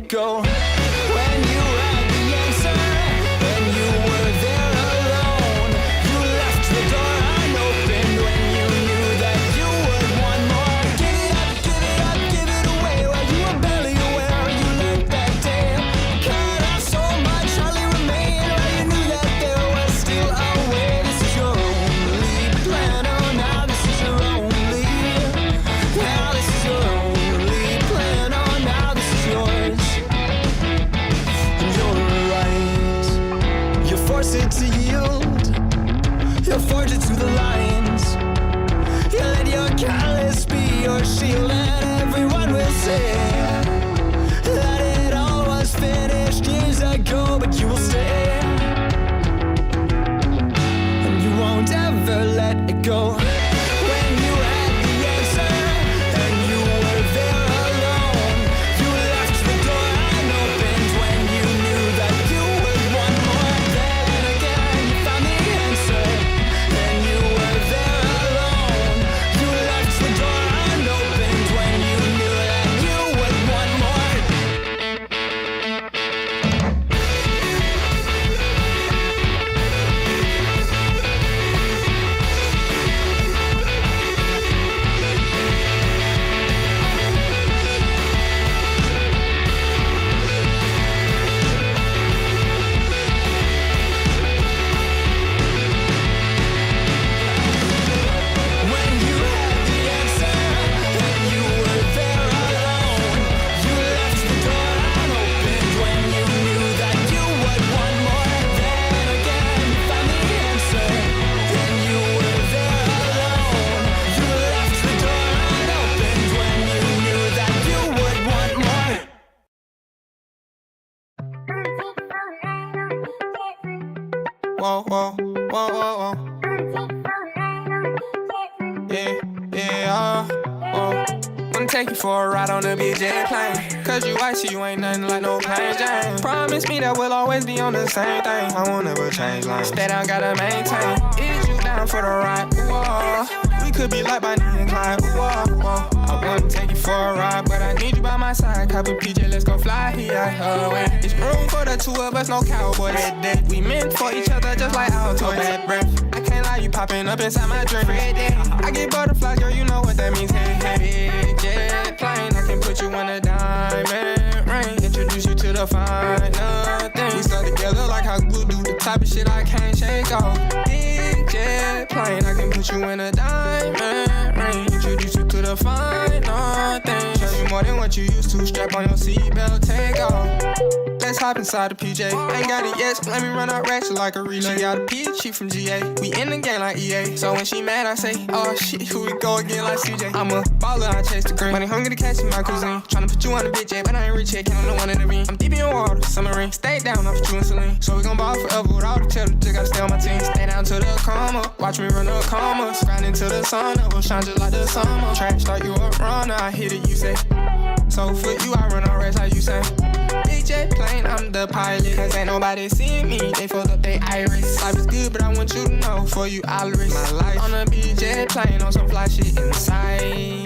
Go. When you had the answer, when you were there alone, you left the door unopened when you knew that you would want more. Give it up, give it up, give it away. While you were barely aware, you learned that day. Cut off so much, hardly remained. While you knew that there was still a way. This is your only plan. Oh, now this is your only. Now this is your only plan. Oh, now this is yours. Force it to yield, you forge it to the lines. You let your callous be your shield, and everyone will say that it all was finished years ago, but you will stay, and you won't ever let it go. When you had the answer, and you were there alone, you left the door unopened when you knew that you would want more. Whoa, whoa, whoa, whoa, whoa. Yeah, whoa. Wanna take you for a ride on the big jet plane. Cause you icy, you ain't nothing like no plain Jane. Promise me that we'll always be on the same thing. I won't ever change lanes. Stay down, gotta maintain. Is you down for the ride? Whoa. We could be like Bonnie and Clyde. Whoa, whoa. I wanna take you for a ride, but I need you by my side. Copy PJ, let's go fly here. It's room for the two of us, no cowboy. That we meant for each other, just like our toys. Bad breath. I can't lie, you popping up inside my dream. I get butterflies, girl, you know what that means. Hey, hey, jet plane, I can put you in a diamond ring. Introduce you to the finer things. We stuck together like how glue do. The type of shit I can't shake off. Big jet plane, I can put you in a diamond ring. Introduce you to the finer things. Show you more than what you used to. Strap on your seatbelt, take off. Let's hop inside the PJ. Ain't got it yet, so let me run out ratchet like a relay. She got a PhD, she from GA. We in the game like EA. So when she mad, I say, oh shit, here we go again like CJ. I'm a baller, I chase the green. Money hungry to catch in my cuisine. Tryna put you on the bitch, yeah, but I ain't rich yet. Can't on the one in the ring. I'm deep in water, submarine. Stay down, off you and Celine. So we gon' ball forever with all the cheddar. Just gotta stay on my team. Stay down to the coma. Watch me run up commas. Grind into the sun, it will shine just like the summer. Track start you up, runner. I hit it, you say. So for you, I run on rest, how you say. Big jet plane, I'm the pilot. Cause ain't nobody seeing me, they fold up they iris. Life is good, but I want you to know, for you I'll risk my life on a big jet plane, on some fly shit inside.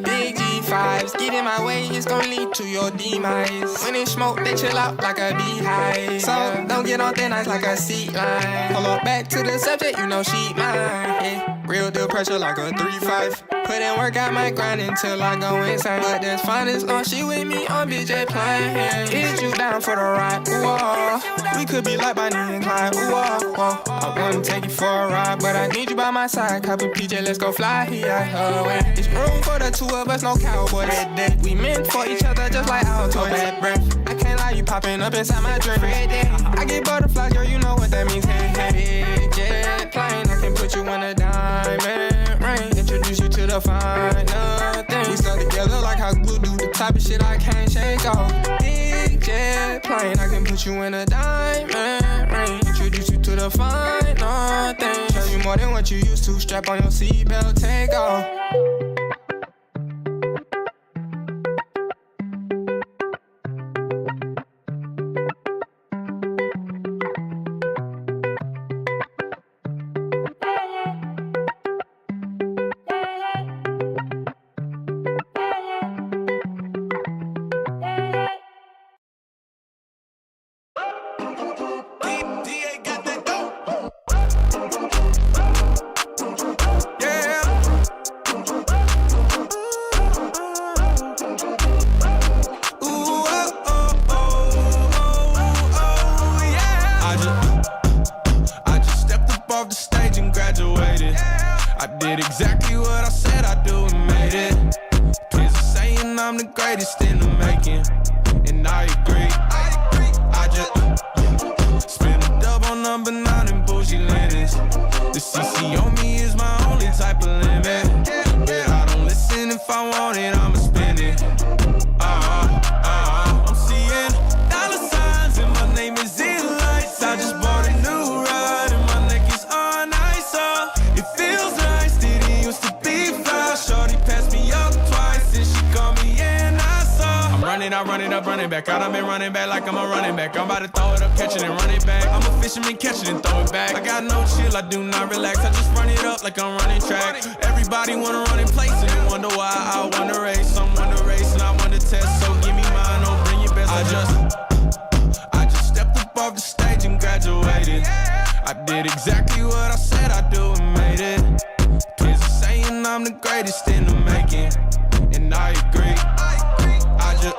Big G5s, get in my way, it's gon' lead to your demise. When it's smoke, they chill out like a beehive. So don't get on thin ice like a seat line. Pull up back to the subject, you know she mine. Yeah, real deal pressure like a 3-5. Put in work, I might grind until I go insane. But that's fine as long she with me on BJ playing. Is you down for the ride? Whoa. We could be like Bonnie and Clyde. Whoa, whoa. I wanna take you for a ride, but I need you by my side. Copy PJ, let's go fly here. It's room for the two of us, no cowboy that day. We meant for each other just like our toy. Bad breath. I can't lie, you popping up inside my drink. I get butterflies, girl, you know what that means. Hey, hey, jet plane, I can put you in a diamond ring. Introduce you to the finer things. We stuck together like how glue do. The type of shit I can't shake off. Big jet plane, I can put you in a diamond ring. Introduce you to the finer things. Show you more than what you used to. Strap on your seatbelt, take off. Back out, I've been running back like I'm a running back. I'm about to throw it up, catch it and run it back. I'm a fisherman, catch it and throw it back. I got no chill, I do not relax. I just run it up like I'm running track. Everybody wanna run in place and they wonder why I wanna race. I'm one to race and I want to test, so give me mine, don't bring your best. I just stepped up off the stage and graduated. I did exactly what I said I'd do and made it. Kids are saying I'm the greatest in the making, and I agree. I just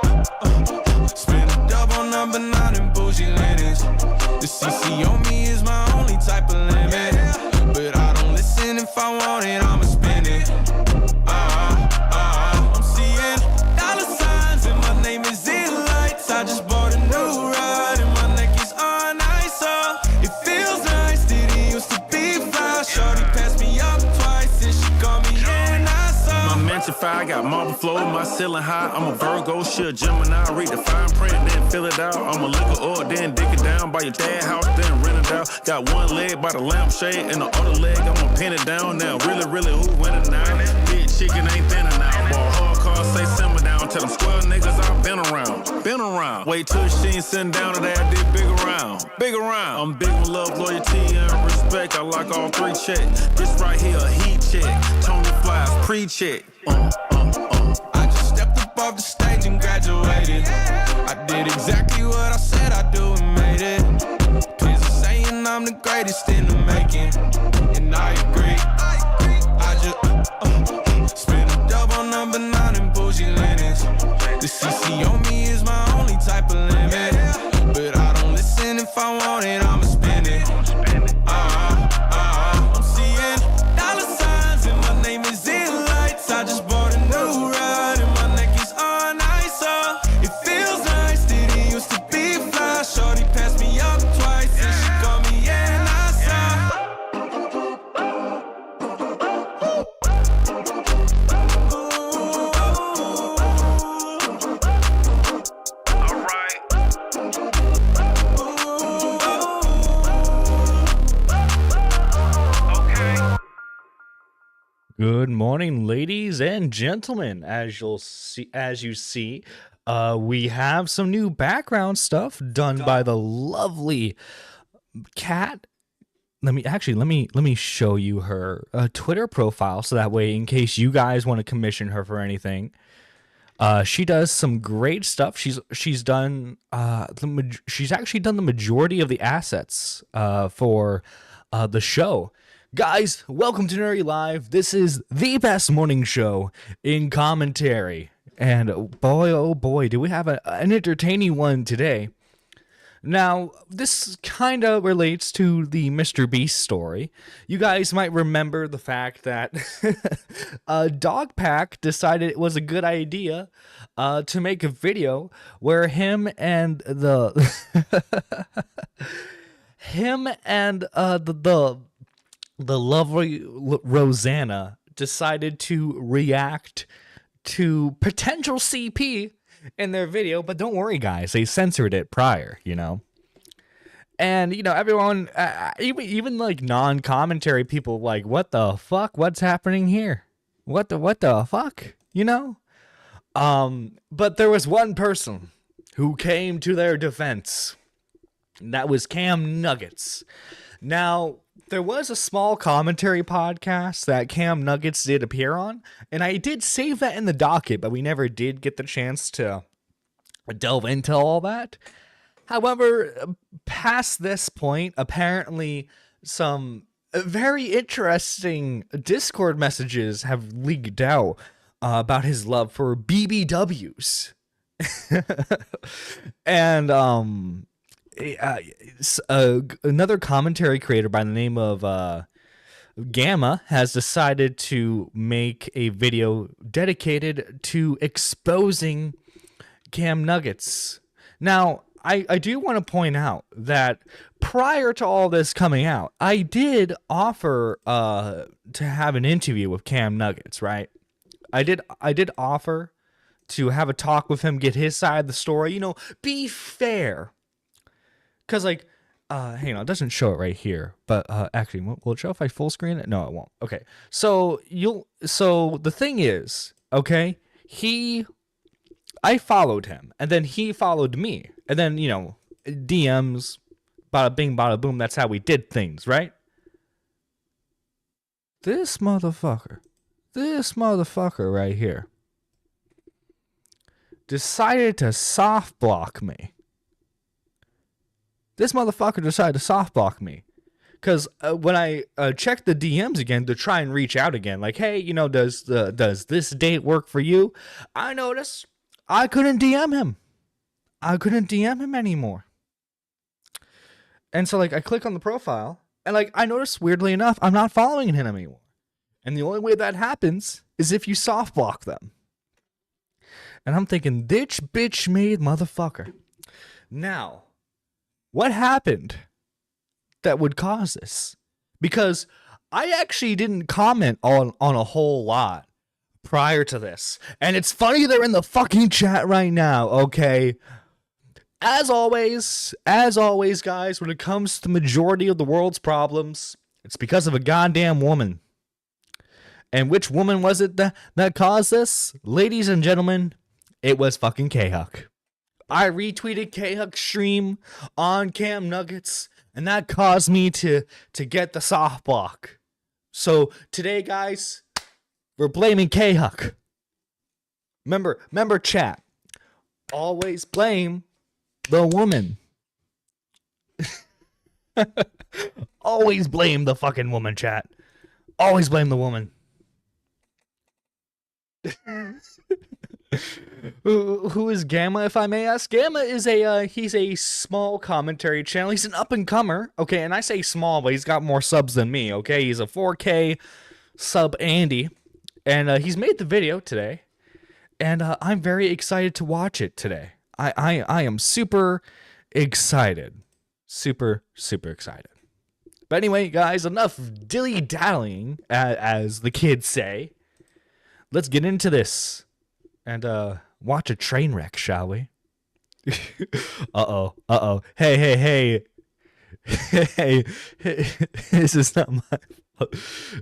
spend a dub on number 9 and bougie linens. The CC on me is my only type of limit, but I don't listen. If I want it, I'ma spend it. I'm seeing dollar signs and my name is in lights. I just bought a new ride and my neck is on ice, so it feels nice. Didn't used to be fly. Shorty passed me up twice and she called me in. I saw my mansion fire, got marble floor, my ceiling high. I'm a Virgo, she a Gemini. Read the fine print, then fill it out. I'm a liquor or then dig it down by your dad house, then rent it out. Got one leg by the lampshade and the other leg I'ma pin it down. Now really who winning now? Big chicken ain't thinning now. Ball hard car, say simmer down. Tell them square niggas I've been around. Wait till she ain't sitting down today, I did big around. I'm big with love, loyalty, and respect. I like all three checks. This right here, a heat check. Tony Flies, pre-check. I just stepped up off the stage and graduated. I did exactly what I said I'd do and made it. Kids are saying I'm the greatest in the making, and I agree. I just spend a dub on number 9 and bougie linens. The CC on me is my only type of limit, but I don't listen. If I want it, I'ma spend it. I'm seeing dollar signs and my name is in lights. I just bought a new ride and my neck is on ice, so it feels nice. Didn't used to be fly. Shorty passed me up twice and she called me in. I saw. Good morning, ladies and gentlemen. As you see, we have some new background stuff done by the lovely Kat. Let me show you her Twitter profile, so that way, in case you guys want to commission her for anything, she does some great stuff. She's actually done the majority of the assets for the show. Guys, welcome to Nerdy Live. This is the best morning show in commentary. And boy, oh boy, do we have an entertaining one today. Now, this kind of relates to the Mr. Beast story. You guys might remember the fact that Dogpack decided it was a good idea to make a video where him and the lovely Rosanna decided to react to potential CP in their video, but don't worry, guys, they censored it prior, you know. And you know, everyone, even like non-commentary people, like, what the fuck? What's happening here? What the fuck? You know. But there was one person who came to their defense. And that was CamNuggets. Now, there was a small commentary podcast that CamNuggets did appear on, and I did save that in the docket, but we never did get the chance to delve into all that. However, past this point, apparently some very interesting Discord messages have leaked out about his love for BBWs. And another commentary creator by the name of Gamma has decided to make a video dedicated to exposing CamNuggets. Now, I do want to point out that prior to all this coming out, I did offer to have an interview with CamNuggets, right? I did offer to have a talk with him, get his side of the story, you know, be fair. Because, like, hang on, it doesn't show it right here. But, actually, will it show if I full screen it? No, it won't. Okay. So, the thing is, okay, I followed him, and then he followed me. And then, you know, DMs, bada bing, bada boom, that's how we did things, right? This motherfucker right here decided to soft block me. This motherfucker decided to soft block me. Because when I checked the DMs again to try and reach out again, like, hey, you know, does this date work for you? I noticed I couldn't DM him. I couldn't DM him anymore. And so, like, I click on the profile, and, like, I noticed, weirdly enough, I'm not following him anymore. And the only way that happens is if you soft block them. And I'm thinking, bitch made motherfucker. Now, what happened that would cause this? Because I actually didn't comment on a whole lot prior to this. And it's funny they're in the fucking chat right now, okay? As always, guys, when it comes to the majority of the world's problems, it's because of a goddamn woman. And which woman was it that caused this? Ladies and gentlemen, it was fucking K-Huck. I retweeted K-Huck's stream on CamNuggets, and that caused me to get the soft block. So today, guys, we're blaming K-Huck. Remember, chat. Always blame the woman. Always blame the fucking woman, chat. Always blame the woman. Who is Gamma, if I may ask? Gamma is he's a small commentary channel. He's an up-and-comer, okay, and I say small, but he's got more subs than me, okay? He's a 4K sub Andy, and he's made the video today, and I'm very excited to watch it today. I am super excited. Super excited. But anyway, guys, enough dilly-dallying, as the kids say. Let's get into this and watch a train wreck, shall we? Uh-oh. Hey. Hey, this is not my fault.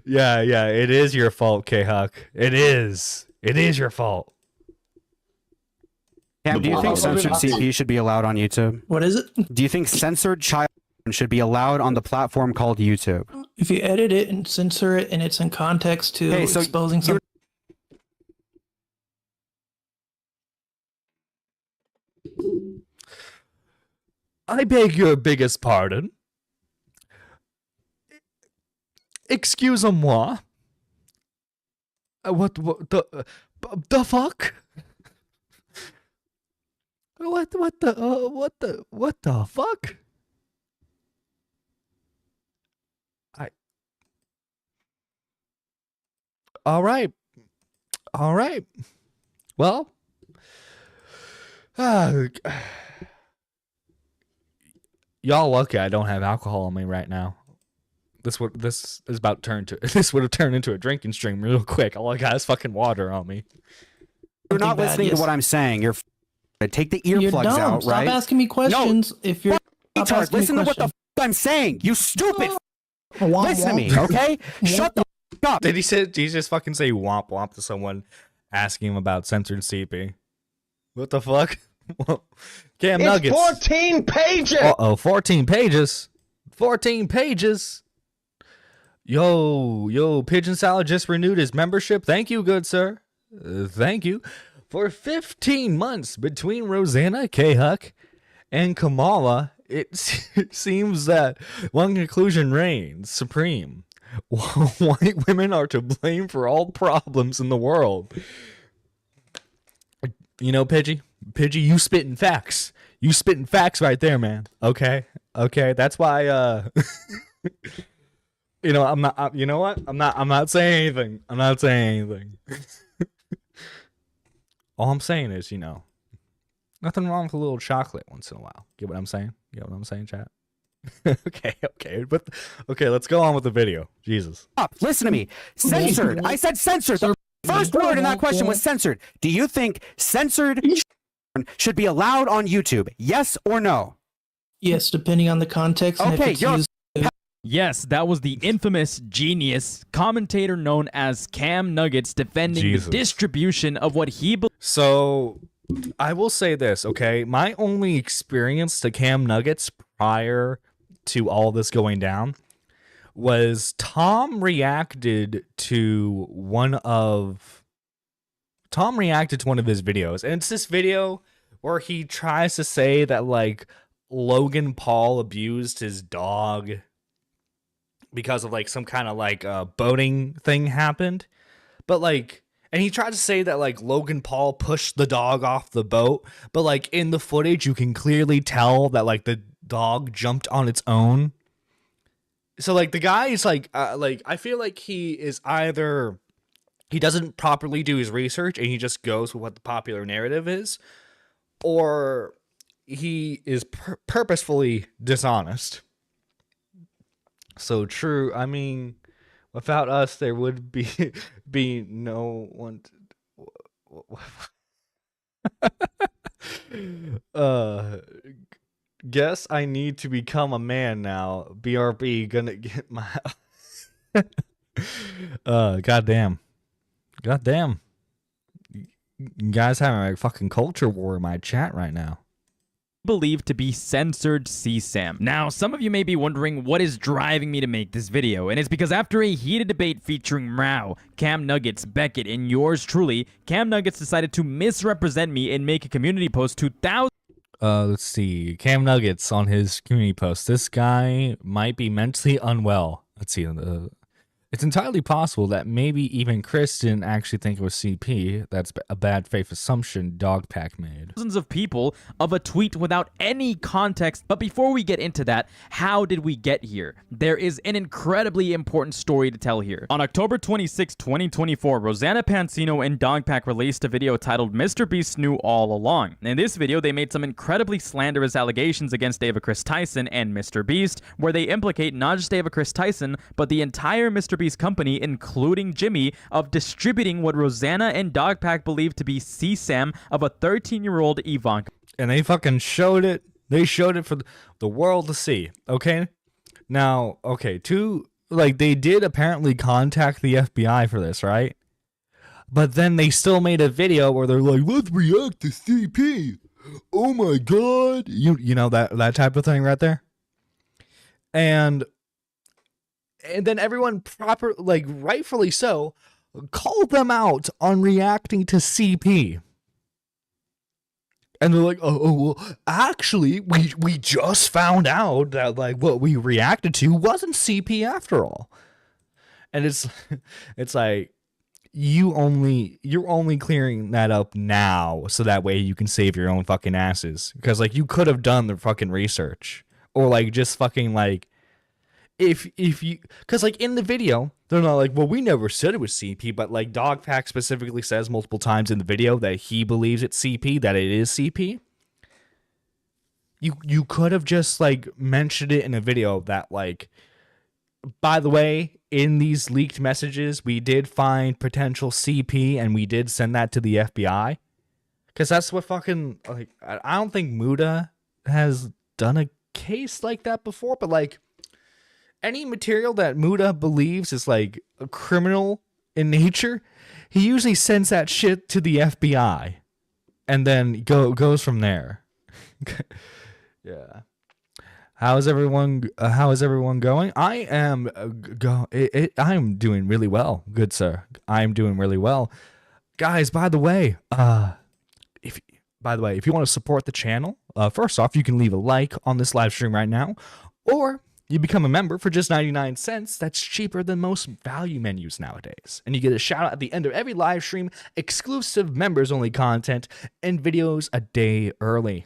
Yeah, it is your fault, K-Huck. It is your fault. Cam, do you think censored CP should be allowed on YouTube? What is it? Do you think censored child should be allowed on the platform called YouTube? If you edit it and censor it and it's in context to exposing something. I beg your biggest pardon. Excusez-moi. What the fuck? What the fuck? All right. Well, y'all lucky I don't have alcohol on me right now. This would have turned into a drinking stream real quick. All I got is fucking water on me. You're not listening to what I'm saying. You're take the earplugs out, Stop right? asking me questions. If you're Retard, listen to what the I'm saying. You stupid. Listen to me, okay? Shut the up. Did he just fucking say womp womp to someone asking him about censored CP? What the fuck? CamNuggets. 14 pages. 14 pages. 14 pages. Yo, Pigeon Salad just renewed his membership. Thank you, good sir. Thank you. For 15 months between Rosanna K. Huck and Kamala, it seems that one conclusion reigns supreme. White women are to blame for all problems in the world. You know, Pidgey, you spitting facts. You spitting facts right there, man. Okay. That's why. You know, I'm not. You know what? I'm not saying anything. I'm not saying anything. All I'm saying is, you know, nothing wrong with a little chocolate once in a while. Get what I'm saying? Get what I'm saying, chat? Okay. But okay, let's go on with the video. Jesus. Listen to me. Censored. I said censored. The first word in that question was censored. Do you think censored should be allowed on YouTube? Yes or no? Yes, depending on the context. And Okay, if it's used Yes, that was the infamous genius commentator known as CamNuggets defending the distribution of what he believes. So, I will say this, okay? My only experience to CamNuggets prior to all this going down was Tom reacted to one of his videos. And it's this video where he tries to say that, like, Logan Paul abused his dog because of like some kind of like boating thing happened. But like, and he tried to say that like Logan Paul pushed the dog off the boat, but like in the footage you can clearly tell that like the dog jumped on its own. So like the guy is like I feel like he is either he doesn't properly do his research and he just goes with what the popular narrative is, or he is purposefully dishonest. So true. I mean, without us, there would be no one. Guess I need to become a man now. BRB gonna get my. Goddamn. You guys having a fucking culture war in my chat right now. Believed to be censored CSAM. Now, some of you may be wondering what is driving me to make this video, and it's because after a heated debate featuring Mrao, CamNuggets, Beckett, and yours truly, CamNuggets decided to misrepresent me and make a community post to thousands. Let's see. CamNuggets on his community post. This guy might be mentally unwell. Let's see. It's entirely possible that maybe even Chris didn't actually think it was CP. That's a bad faith assumption Dogpack made. Thousands of people of a tweet without any context. But before we get into that, how did we get here? There is an incredibly important story to tell here. On October 26, 2024, Rosanna Pansino and Dogpack released a video titled Mr. Beast Knew All Along. In this video, they made some incredibly slanderous allegations against Ava Chris Tyson and Mr. Beast, where they implicate not just Ava Chris Tyson, but the entire Mr. Beast company, including Jimmy, of distributing what Rosanna and Dogpack believe to be CSAM of a 13-year-old Ivanka. And they fucking showed it. They showed it for the world to see. Okay? Now, okay, they did apparently contact the FBI for this, right? But then they still made a video where they're like, let's react to CP. Oh my god. You know that type of thing right there? And then everyone rightfully so, called them out on reacting to CP. And they're like, oh well, actually, we just found out that like what we reacted to wasn't CP after all. And it's like you're only clearing that up now so that way you can save your own fucking asses. Because like you could have done the fucking research, or like just fucking like if you, because like in the video they're not like, well, we never said it was CP, but like Dogpack specifically says multiple times in the video that he believes it's CP, that it is CP. You could have just like mentioned it in a video that like, by the way, in these leaked messages we did find potential CP and we did send that to the FBI. Because that's what fucking, like, I don't think Muda has done a case like that before, but like any material that Muda believes is like a criminal in nature, he usually sends that shit to the FBI and then goes from there. Yeah. How is everyone going? I am I am doing really well, good sir. I am doing really well. Guys, by the way, if you want to support the channel, first off, you can leave a like on this live stream right now, or you become a member for just 99 cents. That's cheaper than most value menus nowadays. And you get a shout out at the end of every live stream, exclusive members only content, and videos a day early.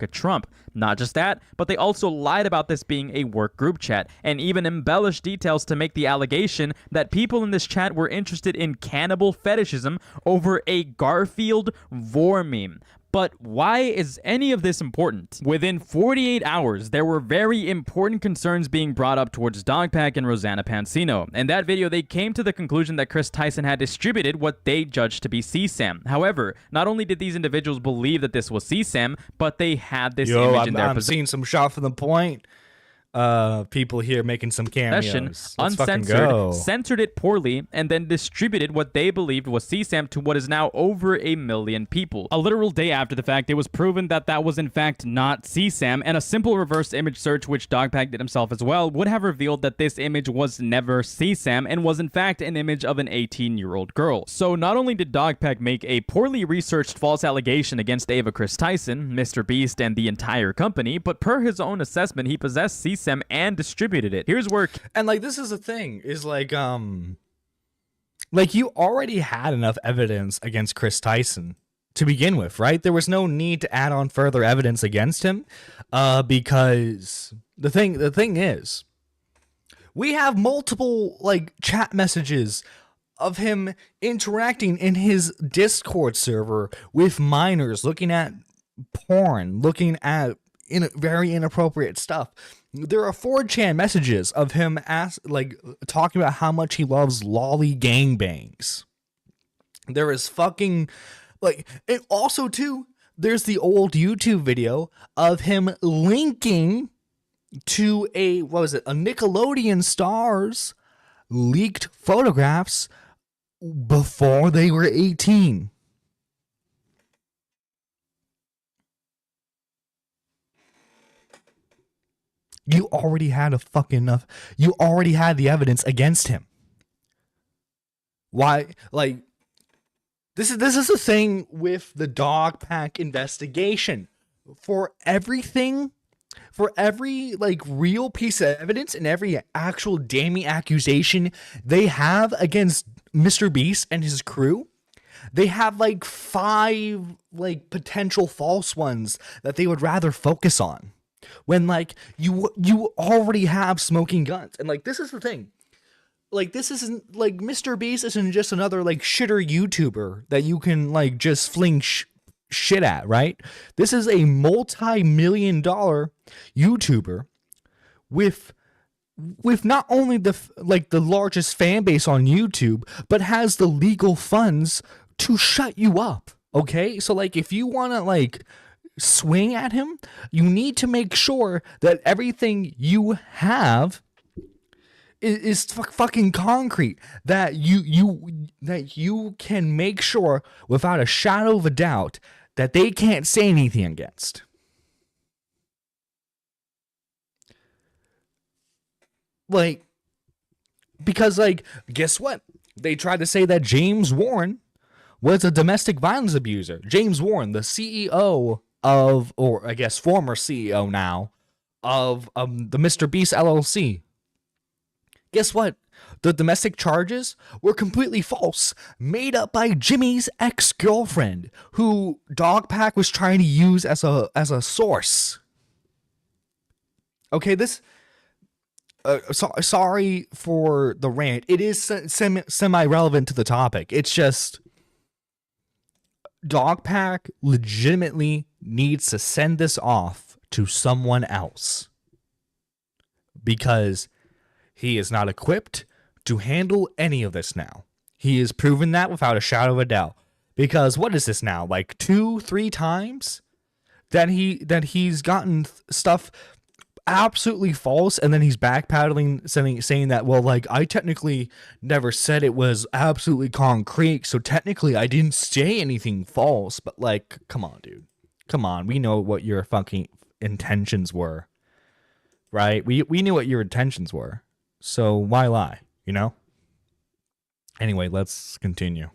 Trump. Not just that, but they also lied about this being a work group chat and even embellished details to make the allegation that people in this chat were interested in cannibal fetishism over a Garfield vor meme. But why is any of this important? Within 48 hours, there were very important concerns being brought up towards Dogpack and Rosanna Pansino. In that video, they came to the conclusion that Chris Tyson had distributed what they judged to be CSAM. However, not only did these individuals believe that this was CSAM, but they had this image in their I'm seeing some shot from the point. People here making some cameos. Let's uncensored, censored it poorly, and then distributed what they believed was CSAM to what is now over 1 million people. A literal day after the fact, it was proven that that was in fact not CSAM, and a simple reverse image search, which Dogpack did himself as well, would have revealed that this image was never CSAM and was in fact an image of an 18-year-old girl. So not only did Dogpack make a poorly researched false allegation against Ava Chris Tyson, Mr. Beast, and the entire company, but per his own assessment, he possessed CSAM and distributed it. Here's where, and like this is the thing, is like you already had enough evidence against Chris Tyson to begin with, right? There was no need to add on further evidence against him, because the thing is, we have multiple like chat messages of him interacting in his Discord server with minors, looking at porn, looking at very inappropriate stuff. There are 4chan messages of him talking about how much he loves lolly gangbangs. There is fucking and also too, there's the old YouTube video of him linking to a Nickelodeon star's leaked photographs before they were 18. You already had you already had the evidence against him. Why, like, this is the thing with the Dogpack investigation. For every like real piece of evidence and every actual damning accusation they have against Mr. Beast and his crew, they have like 5 like potential false ones that they would rather focus on. When like you already have smoking guns. And like this is the thing, like this isn't like Mr. Beast isn't just another like shitter YouTuber that you can like just fling shit at, right? This is a multi-million-dollar YouTuber with not only the largest fan base on YouTube, but has the legal funds to shut you up. Okay, so like if you want to like swing at him, you need to make sure that everything you have is fucking concrete, that you can make sure without a shadow of a doubt that they can't say anything against. Like, because like, guess what? They tried to say that James Warren was a domestic violence abuser. James Warren, the CEO of, or I guess former CEO now, of the Mr. Beast LLC. Guess what? The domestic charges were completely false, made up by Jimmy's ex-girlfriend, who Dogpack was trying to use as a source. Okay, this. Sorry for the rant. It is semi-relevant to the topic. It's just Dogpack legitimately needs to send this off to someone else because he is not equipped to handle any of this now. He has proven that without a shadow of a doubt. Because what is this now? Like 2-3 times that he's gotten stuff absolutely false, and then he's backpedaling, saying that, well, like, I technically never said it was absolutely concrete, so technically I didn't say anything false. But like, come on, dude. Come on. We know what your fucking intentions were. Right? We knew what your intentions were. So why lie? You know? Anyway, let's continue.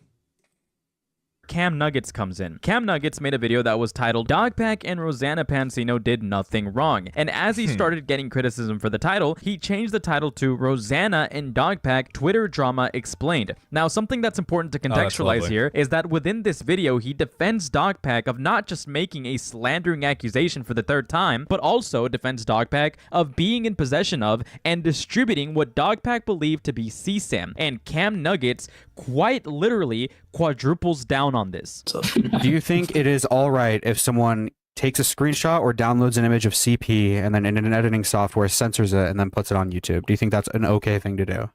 CamNuggets comes in. CamNuggets made a video that was titled Dogpack and Rosanna Pansino did nothing wrong. And as he started getting criticism for the title, he changed the title to Rosanna and Dogpack Twitter Drama Explained. Now, something that's important to contextualize here is that within this video, he defends Dogpack of not just making a slandering accusation for the third time, but also defends Dogpack of being in possession of and distributing what Dogpack believed to be CSAM. And CamNuggets quite literally quadruples down on this. Do you think it is all right if someone takes a screenshot or downloads an image of CP and then in an editing software censors it and then puts it on YouTube? Do you think that's an okay thing to do?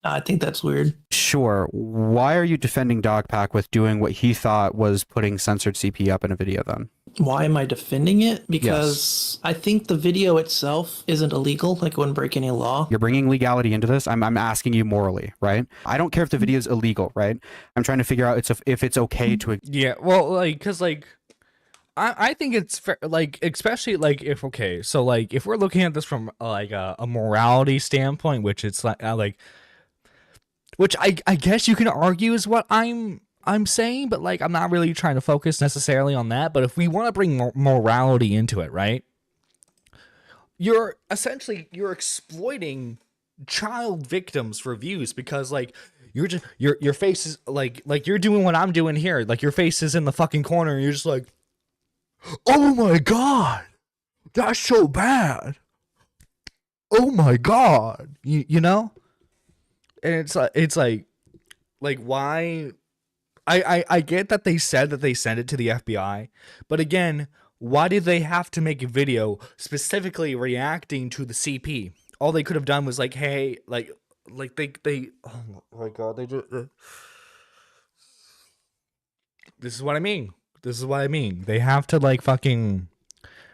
I think that's weird. Sure. Why are you defending Dogpack with doing what he thought was putting censored CP up in a video then? Why am I defending it? Because I think the video itself isn't illegal. Like, it wouldn't break any law. You're bringing legality into this. I'm asking you morally, right? I don't care if the video is illegal, right? I'm trying to figure out if it's okay to. Yeah, well, like, because, like, I think it's fair, like, especially, like, if, okay, so, like, if we're looking at this from, like, a morality standpoint, which it's, like, which I guess you can argue is what I'm saying, but, like, I'm not really trying to focus necessarily on that. But if we want to bring morality into it, right? You're exploiting child victims for views because, like, you're just your face is like you're doing what I'm doing here. Like, your face is in the fucking corner and you're just like, oh my god, that's so bad. Oh my god, you know? And it's like why? I get that they said that they sent it to the FBI, but again, why did they have to make a video specifically reacting to the CP? All they could have done was like, hey, like they oh my god, they just this is what I mean. This is what I mean. They have to, like, fucking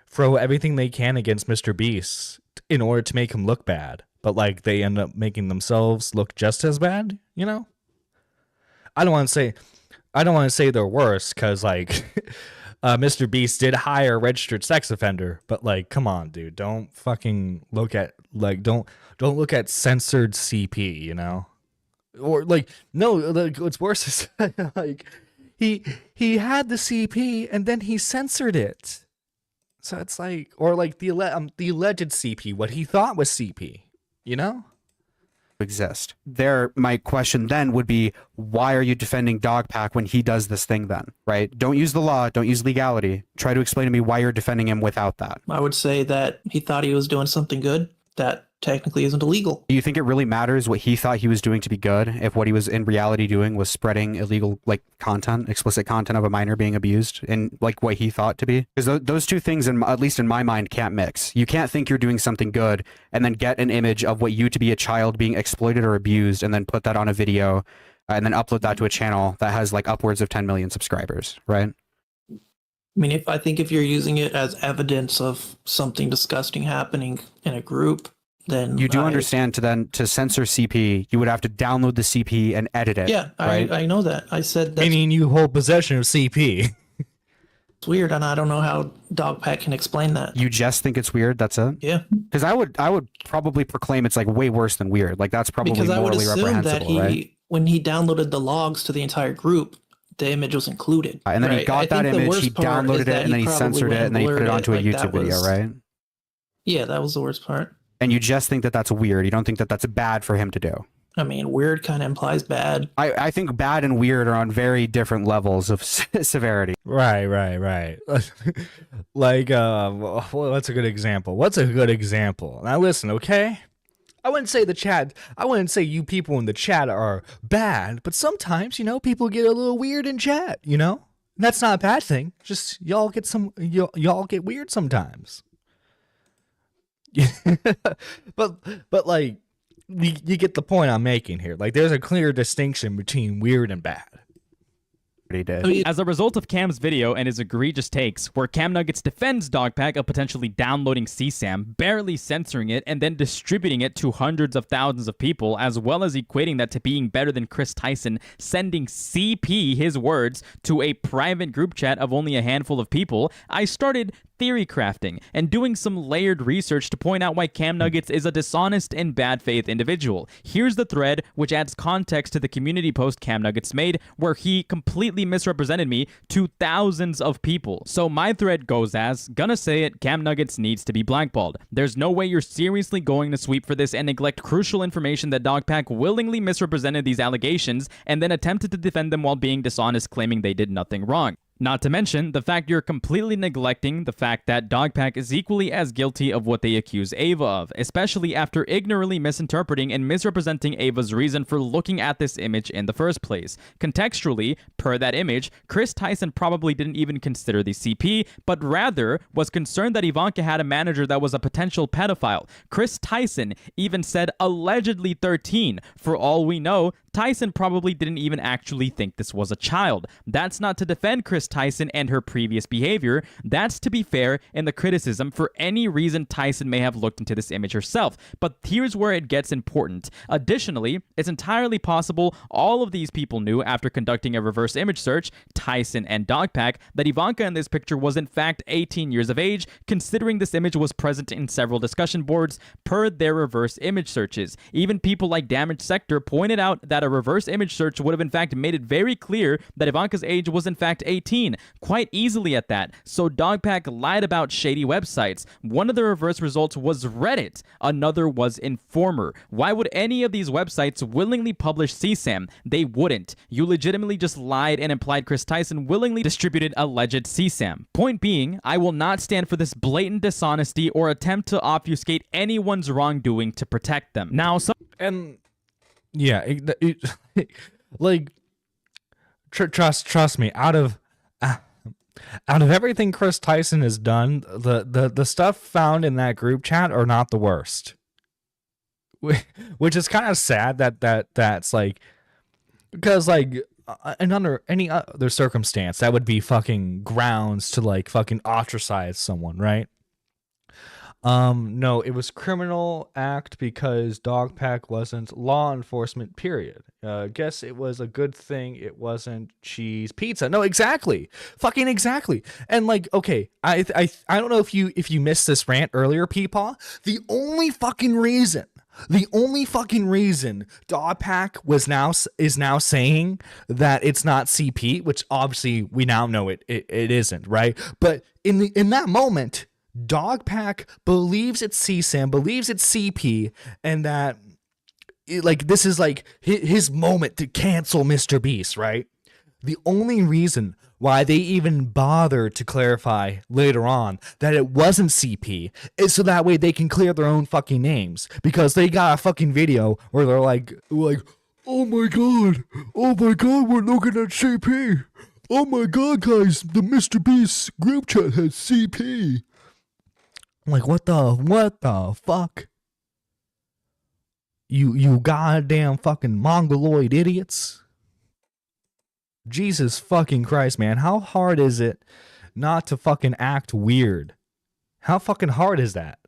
throw everything they can against Mr. Beast in order to make him look bad. But, like, they end up making themselves look just as bad, you know? I don't want to say they're worse, because, like, Mr. Beast did hire a registered sex offender. But, like, come on, dude. Don't fucking look at, like, don't look at censored CP, you know? Or, like, no, like, what's worse is, like, he had the CP and then he censored it. So it's like, or like the alleged CP, what he thought was CP, you know? Exist. My question then would be, why are you defending Dogpack when he does this thing then, right? Don't use the law, don't use legality. Try to explain to me why you're defending him without that. I would say that he thought he was doing something good that technically isn't illegal. Do you think it really matters what he thought he was doing to be good if what he was in reality doing was spreading illegal, like, content, explicit content of a minor being abused and, like, what he thought to be? Because those two things, at least in my mind, can't mix. You can't think you're doing something good and then get an image of what you to be a child being exploited or abused and then put that on a video and then upload that to a channel that has, like, upwards of 10 million subscribers, right? I mean, if you're using it as evidence of something disgusting happening in a group, then you do understand to censor CP, you would have to download the CP and edit it. Yeah, right? I know that. I said that. Meaning you hold possession of CP. It's weird, and I don't know how Dogpack can explain that. You just think it's weird? That's it? Yeah. Because I would probably proclaim it's, like, way worse than weird. Like, that's probably because morally I would assume reprehensible, that right? when he downloaded the logs to the entire group, the image was included. And then he got that image, he downloaded it, and then he censored it, and then he put it onto a YouTube video, right? Yeah, that was the worst part. And you just think that that's weird. You don't think that that's bad for him to do. I mean, weird kind of implies bad. I think bad and weird are on very different levels of severity. Right. Like, well, what's a good example? What's a good example? Now listen, okay? I wouldn't say you people in the chat are bad, but sometimes, people get a little weird in chat, That's not a bad thing. Just y'all get weird sometimes. but like, you get the point I'm making here. Like, there's a clear distinction between weird and bad. He did. As a result of Cam's video and his egregious takes, where CamNuggets defends Dogpack of potentially downloading CSAM, barely censoring it, and then distributing it to hundreds of thousands of people, as well as equating that to being better than Chris Tyson sending CP, his words, to a private group chat of only a handful of people, I started theory crafting and doing some layered research to point out why CamNuggets is a dishonest and bad faith individual. Here's the thread, which adds context to the community post CamNuggets made, where he completely misrepresented me to thousands of people. So my thread goes as, gonna say it, CamNuggets needs to be blackballed. There's no way you're seriously going to sweep for this and neglect crucial information that Dogpack willingly misrepresented these allegations and then attempted to defend them while being dishonest, claiming they did nothing wrong. Not to mention the fact you're completely neglecting the fact that Dogpack is equally as guilty of what they accuse Ava of, especially after ignorantly misinterpreting and misrepresenting Ava's reason for looking at this image in the first place. Contextually, per that image, Chris Tyson probably didn't even consider the CP, but rather was concerned that Ivanka had a manager that was a potential pedophile. Chris Tyson even said allegedly 13. For all we know, Tyson probably didn't even actually think this was a child. That's not to defend Chris Tyson and her previous behavior. That's to be fair in the criticism for any reason Tyson may have looked into this image herself. But here's where it gets important. Additionally, it's entirely possible all of these people knew after conducting a reverse image search, Tyson and Dogpack, that Ivanka in this picture was in fact 18 years of age, considering this image was present in several discussion boards per their reverse image searches. Even people like Damaged Sector pointed out that a reverse image search would have in fact made it very clear that Ivanka's age was in fact 18, quite easily at that. So Dogpack lied about shady websites. One of the reverse results was Reddit, another was Informer. Why would any of these websites willingly publish CSAM? They wouldn't. You legitimately just lied and implied Chris Tyson willingly distributed alleged CSAM. Point being, I will not stand for this blatant dishonesty or attempt to obfuscate anyone's wrongdoing to protect them. Now, And yeah, like trust me. Out of everything Chris Tyson has done, the stuff found in that group chat are not the worst. Which is kind of sad that's like, because like and under any other circumstance that would be fucking grounds to like fucking ostracize someone, right? No, it was criminal act because Dogpack wasn't law enforcement, period. Guess it was a good thing it wasn't cheese pizza. No, exactly. Fucking exactly. And like, okay, I don't know if you missed this rant earlier, Peepaw. The only fucking reason Dogpack is now saying that it's not CP, which obviously we now know it isn't, right? But in that moment, Dogpack believes it's CSAM, believes it's CP, and that this is like his moment to cancel Mr. Beast, right? The only reason why they even bothered to clarify later on that it wasn't CP is so that way they can clear their own fucking names, because they got a fucking video where they're like, oh my god, we're looking at CP. Oh my god, guys, the Mr. Beast group chat has CP. I'm like, what the fuck? You goddamn fucking mongoloid idiots. Jesus fucking Christ, man. How hard is it not to fucking act weird? How fucking hard is that?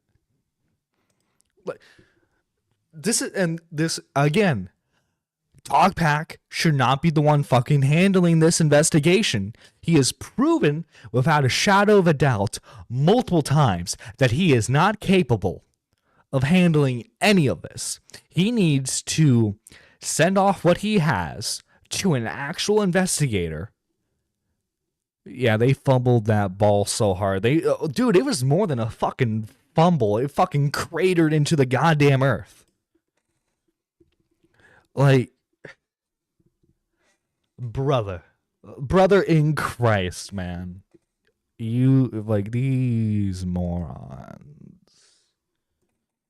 Like, this again, Dogpack should not be the one fucking handling this investigation. He has proven without a shadow of a doubt multiple times that he is not capable of handling any of this. He needs to send off what he has to an actual investigator. Yeah, they fumbled that ball so hard. Dude, it was more than a fucking fumble. It fucking cratered into the goddamn earth. Like, brother in Christ, man. You, like, these morons.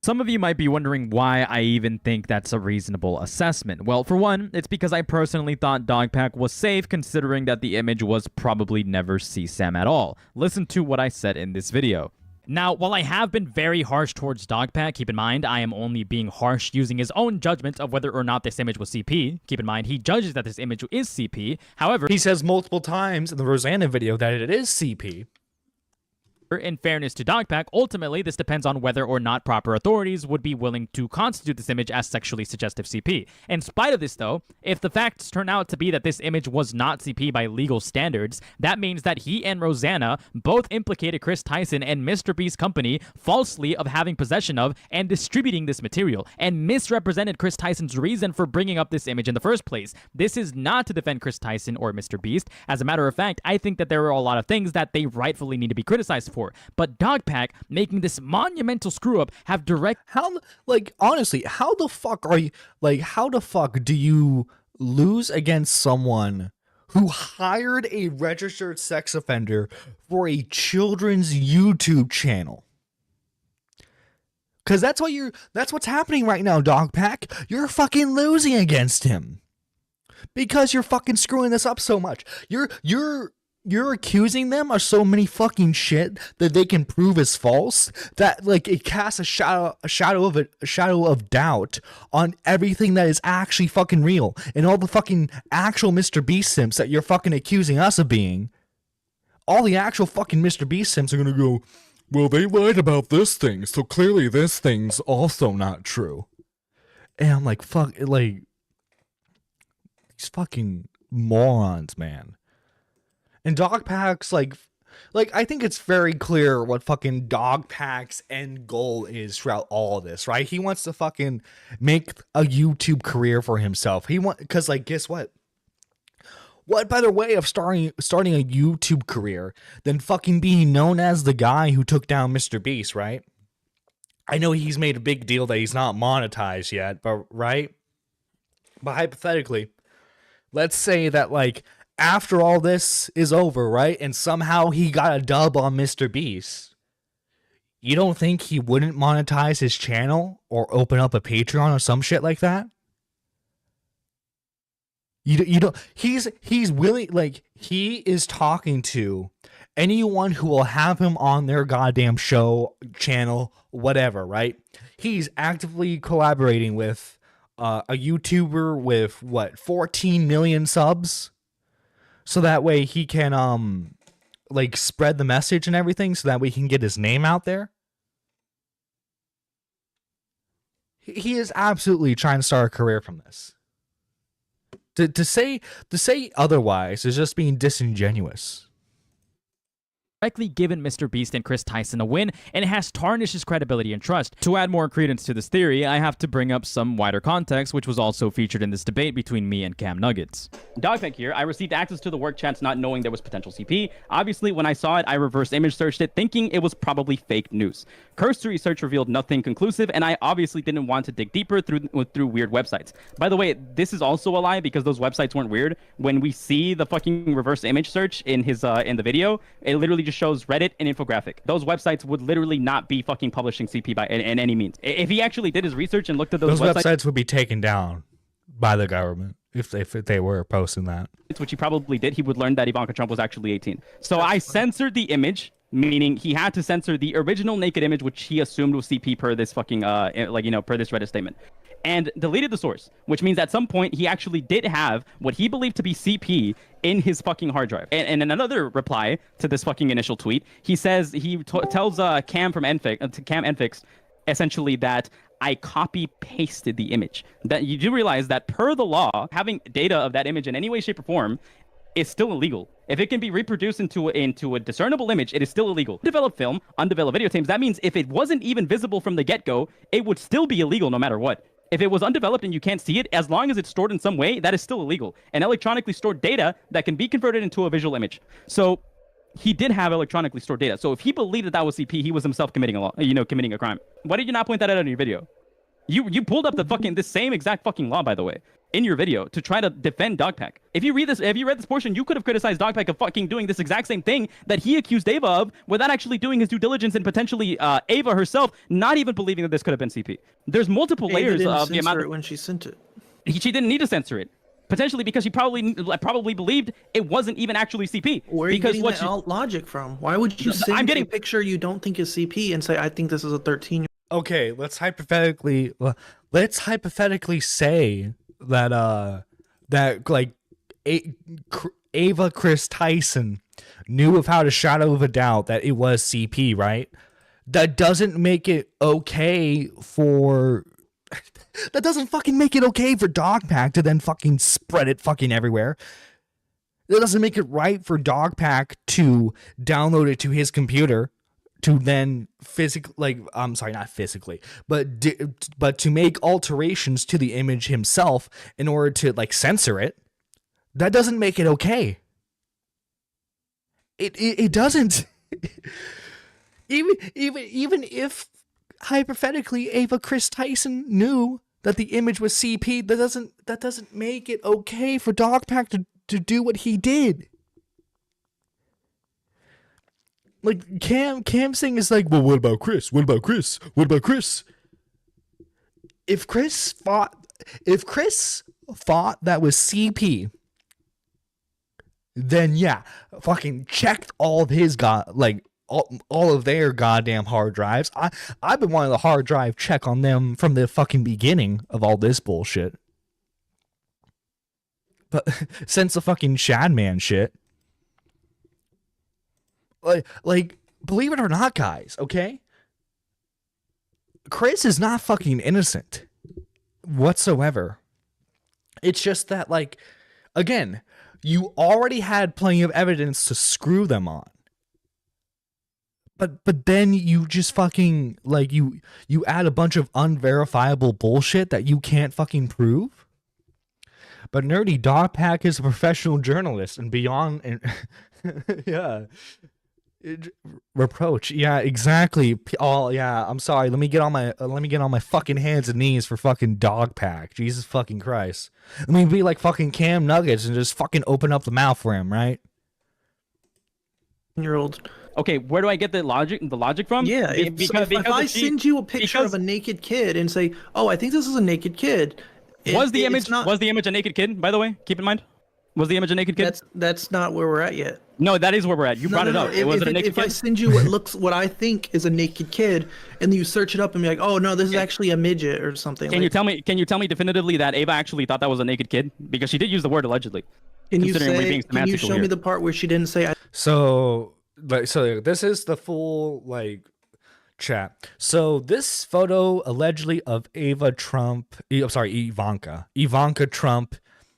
Some of you might be wondering why I even think that's a reasonable assessment. Well, for one, it's because I personally thought Dogpack was safe, considering that the image was probably never CSAM at all. Listen to what I said in this video. Now, while I have been very harsh towards Dogpack, keep in mind, I am only being harsh using his own judgment of whether or not this image was CP. Keep in mind, he judges that this image is CP. However, He says multiple times in the Rosanna video that it is CP. in fairness to Dogpack, ultimately, this depends on whether or not proper authorities would be willing to constitute this image as sexually suggestive CP. In spite of this, though, if the facts turn out to be that this image was not CP by legal standards, that means that he and Rosanna both implicated Chris Tyson and Mr. Beast's company falsely of having possession of and distributing this material, and misrepresented Chris Tyson's reason for bringing up this image in the first place. This is not to defend Chris Tyson or Mr. Beast. As a matter of fact, I think that there are a lot of things that they rightfully need to be criticized for. But Dogpack making this monumental screw up have direct How, like, honestly, how the fuck are you, like, how the fuck do you lose against someone who hired a registered sex offender for a children's YouTube channel? Because that's what's happening right now, Dogpack. You're fucking losing against him. Because you're fucking screwing this up so much. You're accusing them of so many fucking shit that they can prove is false, that like it casts a shadow of doubt on everything that is actually fucking real, and all the fucking actual Mr. Beast simps that you're fucking accusing us of being. All the actual fucking Mr. Beast simps are gonna go, well, they lied about this thing, so clearly this thing's also not true. And I'm like, fuck, like, these fucking morons, man. And Dogpack's like I think it's very clear what fucking Dogpack's end goal is throughout all of this, right? He wants to fucking make a YouTube career for himself. Because, like, guess what? What better way of starting a YouTube career than fucking being known as the guy who took down Mr. Beast, right? I know he's made a big deal that he's not monetized yet, but right? But hypothetically, let's say that, like, after all this is over, right, and somehow he got a dub on Mr. Beast, you don't think he wouldn't monetize his channel or open up a Patreon or some shit like that? You don't. He's willing, like, he is talking to anyone who will have him on their goddamn show, channel, whatever, right? He's actively collaborating with a YouTuber with, what, 14 million subs? So that way he can, like, spread the message and everything, so that way he can get his name out there. He is absolutely trying to start a career from this. To say otherwise is just being disingenuous. directly given Mr. Beast and Chris Tyson a win, and it has tarnished his credibility and trust. To add more credence to this theory, I have to bring up some wider context, which was also featured in this debate between me and CamNuggets. Dogpack here. I received access to the work chats not knowing there was potential CP. Obviously, when I saw it, I reverse image searched it, thinking it was probably fake news. Cursory search revealed nothing conclusive, and I obviously didn't want to dig deeper through weird websites. By the way, this is also a lie because those websites weren't weird. When we see the fucking reverse image search in his in the video, it literally just shows Reddit and infographic. Those websites would literally not be fucking publishing CP by in any means. If he actually did his research and looked at those websites would be taken down by the government if they were posting that. Which he probably did, he would learn that Ivanka Trump was actually 18. So I censored the image, meaning he had to censor the original naked image, which he assumed was CP per this fucking, per this Reddit statement, and deleted the source, which means at some point he actually did have what he believed to be CP in his fucking hard drive. And in another reply to this fucking initial tweet, he says, he tells Cam Enfix essentially that I copy-pasted the image. That you do realize that per the law, having data of that image in any way, shape, or form is still illegal. If it can be reproduced into a discernible image, it is still illegal. Developed film, undeveloped videotapes, that means if it wasn't even visible from the get-go, it would still be illegal no matter what. If it was undeveloped and you can't see it, as long as it's stored in some way, that is still illegal. And electronically stored data that can be converted into a visual image. So he did have electronically stored data. So if he believed that that was CP, he was himself committing a crime. Why did you not point that out in your video? You pulled up the same exact fucking law, by the way, in your video to try to defend Dogpack. If you read this portion, you could have criticized Dogpack of fucking doing this exact same thing that he accused Ava of without actually doing his due diligence and potentially Ava herself not even believing that this could have been CP. There's multiple layers of the amount. When she sent it, she didn't need to censor it. Potentially because she probably believed it wasn't even actually CP. Where are you getting that logic from? Why would you send a picture you don't think is CP and say, I think this is a 13-year-old? Okay, let's hypothetically say that like Ava Chris Tyson knew without a shadow of a doubt that it was CP, right? That doesn't make it okay for that doesn't fucking make it okay for Dogpack to then fucking spread it fucking everywhere. That doesn't make it right for Dogpack to download it to his computer to then not physically, but to make alterations to the image himself in order to like censor it. That doesn't make it okay. It doesn't. even if hypothetically Ava Chris Tyson knew that the image was CP, that doesn't make it okay for Dogpack to do what he did. Like Cam Singh is like, well, what about Chris? What about Chris? What about Chris? If Chris thought that was CP, then yeah, fucking checked all of his all of their goddamn hard drives. I've been wanting the hard drive check on them from the fucking beginning of all this bullshit. But since the fucking Shadman shit, like believe it or not, guys, okay? Chris is not fucking innocent whatsoever. It's just that, like, again, you already had plenty of evidence to screw them on. But then you just fucking, like, you add a bunch of unverifiable bullshit that you can't fucking prove. But Nerdy Dogpack is a professional journalist and beyond, and yeah. Reproach, yeah, exactly. Oh yeah, I'm sorry. Let me get on my fucking hands and knees for fucking Dogpack. Jesus fucking Christ. Let me be like fucking CamNuggets and just fucking open up the mouth for him, right? Year-old. Okay, where do I get the logic from? Yeah, if I send you a picture of a naked kid and say, "Oh, I think this is a naked kid," was the image a naked kid? By the way, keep in mind, was the image a naked kid? That's not where we're at yet. No, that is where we're at. You brought it up. If I send you what I think is a naked kid, and then you search it up and be like, "Oh no, this is actually a midget" or something. Can you tell me definitively that Ava actually thought that was a naked kid? Because she did use the word allegedly. Can you show me the part where she didn't say? So this is the full like chat. So this photo allegedly of Ivanka Trump.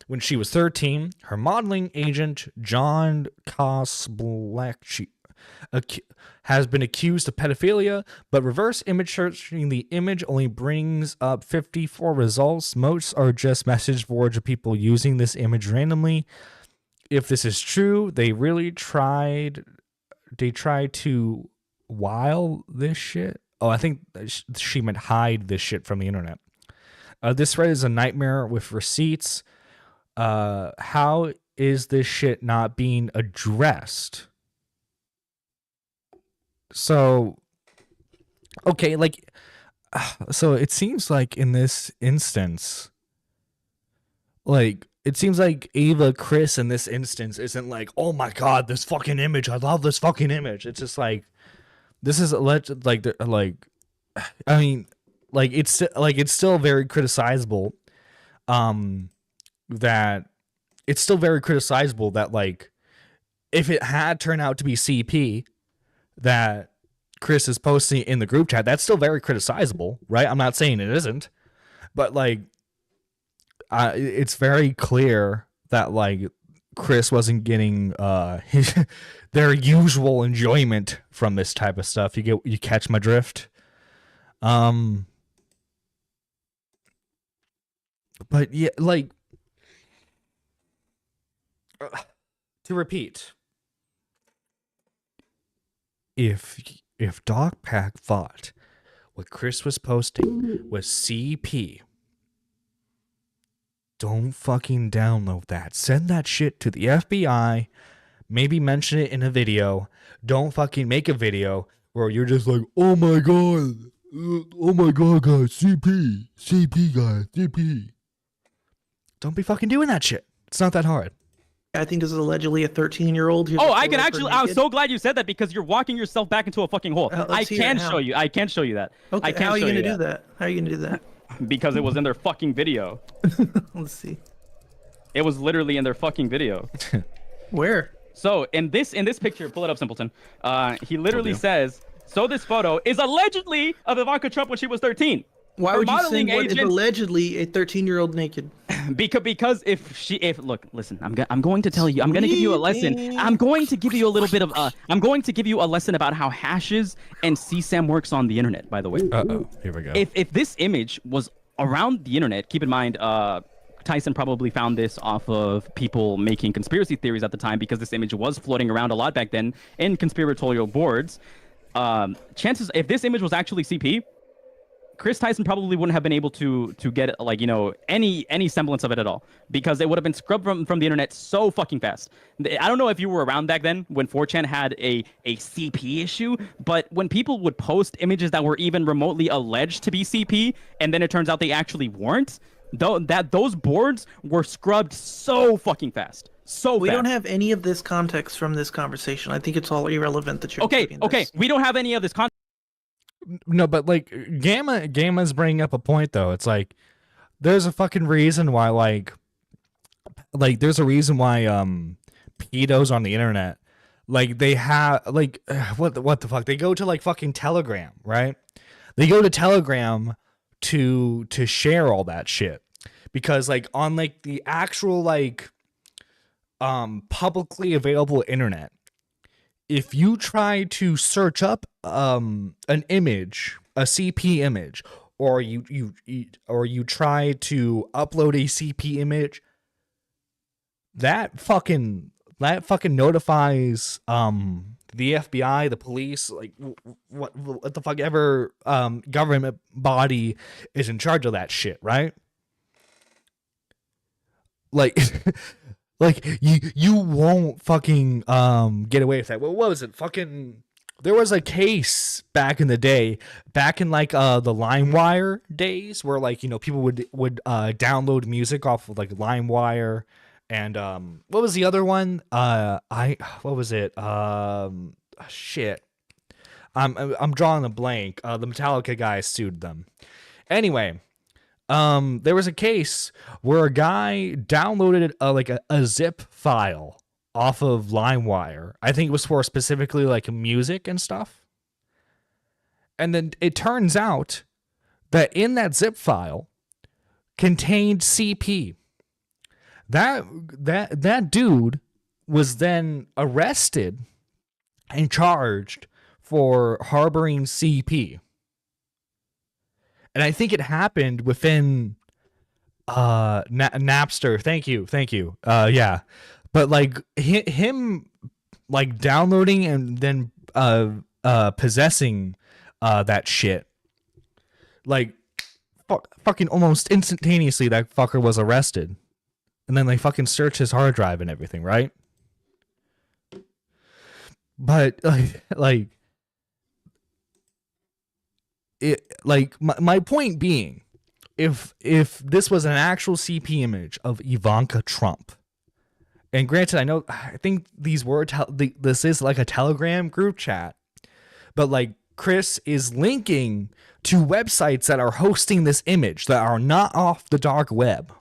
When she was 13, her modeling agent, John Kosblek, has been accused of pedophilia, but reverse image searching the image only brings up 54 results. Most are just message boards of people using this image randomly. If this is true, they tried to while this shit. Oh, I think she meant hide this shit from the internet. This thread is a nightmare with receipts. How is this shit not being addressed? So, okay, like, so it seems like in this instance, like, it seems like Ava Chris in this instance isn't like, oh my god, this fucking image, I love this fucking image. It's just like, this is alleged, like, I mean, like, it's still very criticizable. That it's still very criticizable that, like, if it had turned out to be CP that Chris is posting in the group chat, that's still very criticizable, right? I'm not saying it isn't, but like, it's very clear that like Chris wasn't getting their usual enjoyment from this type of stuff. You catch my drift? But yeah, like, to repeat, if Dogpack thought what Chris was posting was CP. Don't fucking download that. Send that shit to the FBI. Maybe mention it in a video. Don't fucking make a video where you're just like, oh my god, guys, CP, guys, CP. Don't be fucking doing that shit. It's not that hard. I think this is allegedly a 13-year-old. Oh, I can actually. I'm so glad you said that because you're walking yourself back into a fucking hole. I can show you. I can show you that. Okay, how are you gonna do that? How are you gonna do that? Because it was in their fucking video. Let's see. It was literally in their fucking video. Where? So in this picture, pull it up, Simpleton. He literally says, "So this photo is allegedly of Ivanka Trump when she was 13." Why would you send what is allegedly a 13-year-old naked? Because listen, I'm going to tell you, I'm going to give you a lesson. I'm going to give you a little bit of I'm going to give you a lesson about how hashes and CSAM works on the internet, by the way. Here we go. If this image was around the internet, keep in mind, Tyson probably found this off of people making conspiracy theories at the time because this image was floating around a lot back then in conspiratorial boards. Chances, if this image was actually CP, Chris Tyson probably wouldn't have been able to get any semblance of it at all because it would have been scrubbed from the internet so fucking fast. I don't know if you were around back then when 4chan had a CP issue, but when people would post images that were even remotely alleged to be CP and then it turns out they actually weren't, those boards were scrubbed so fucking fast. We don't have any of this context from this conversation. I think it's all irrelevant that you're okay. We don't have any of this context. No, but like Gamma's bringing up a point though. It's like there's a fucking reason why like there's a reason why pedos on the internet like they have like what the fuck, they go to like fucking Telegram, right? They go to Telegram to share all that shit because like on like the actual like publicly available internet, if you try to search up an image, a CP image, or you try to upload a CP image, that fucking notifies the FBI, the police, like what the fuck ever government body is in charge of that shit, right? Like like you won't fucking get away with that. What was it? Fucking there was a case back in the day, back in like the LimeWire days, where like people would download music off of like LimeWire, and what was the other one? What was it? Shit, I'm drawing a blank. The Metallica guy sued them. Anyway. There was a case where a guy downloaded a zip file off of LimeWire. I think it was for specifically like music and stuff. And then it turns out that in that zip file contained CP. That dude was then arrested and charged for harboring CP. And I think it happened within Napster. Thank you. Yeah. But like him like downloading and then possessing that shit, like fucking almost instantaneously that fucker was arrested. And then they fucking searched his hard drive and everything, right? But like it, like my point being, if this was an actual CP image of Ivanka Trump, and granted, I think these were this is like a Telegram group chat, but like Chris is linking to websites that are hosting this image that are not off the dark web,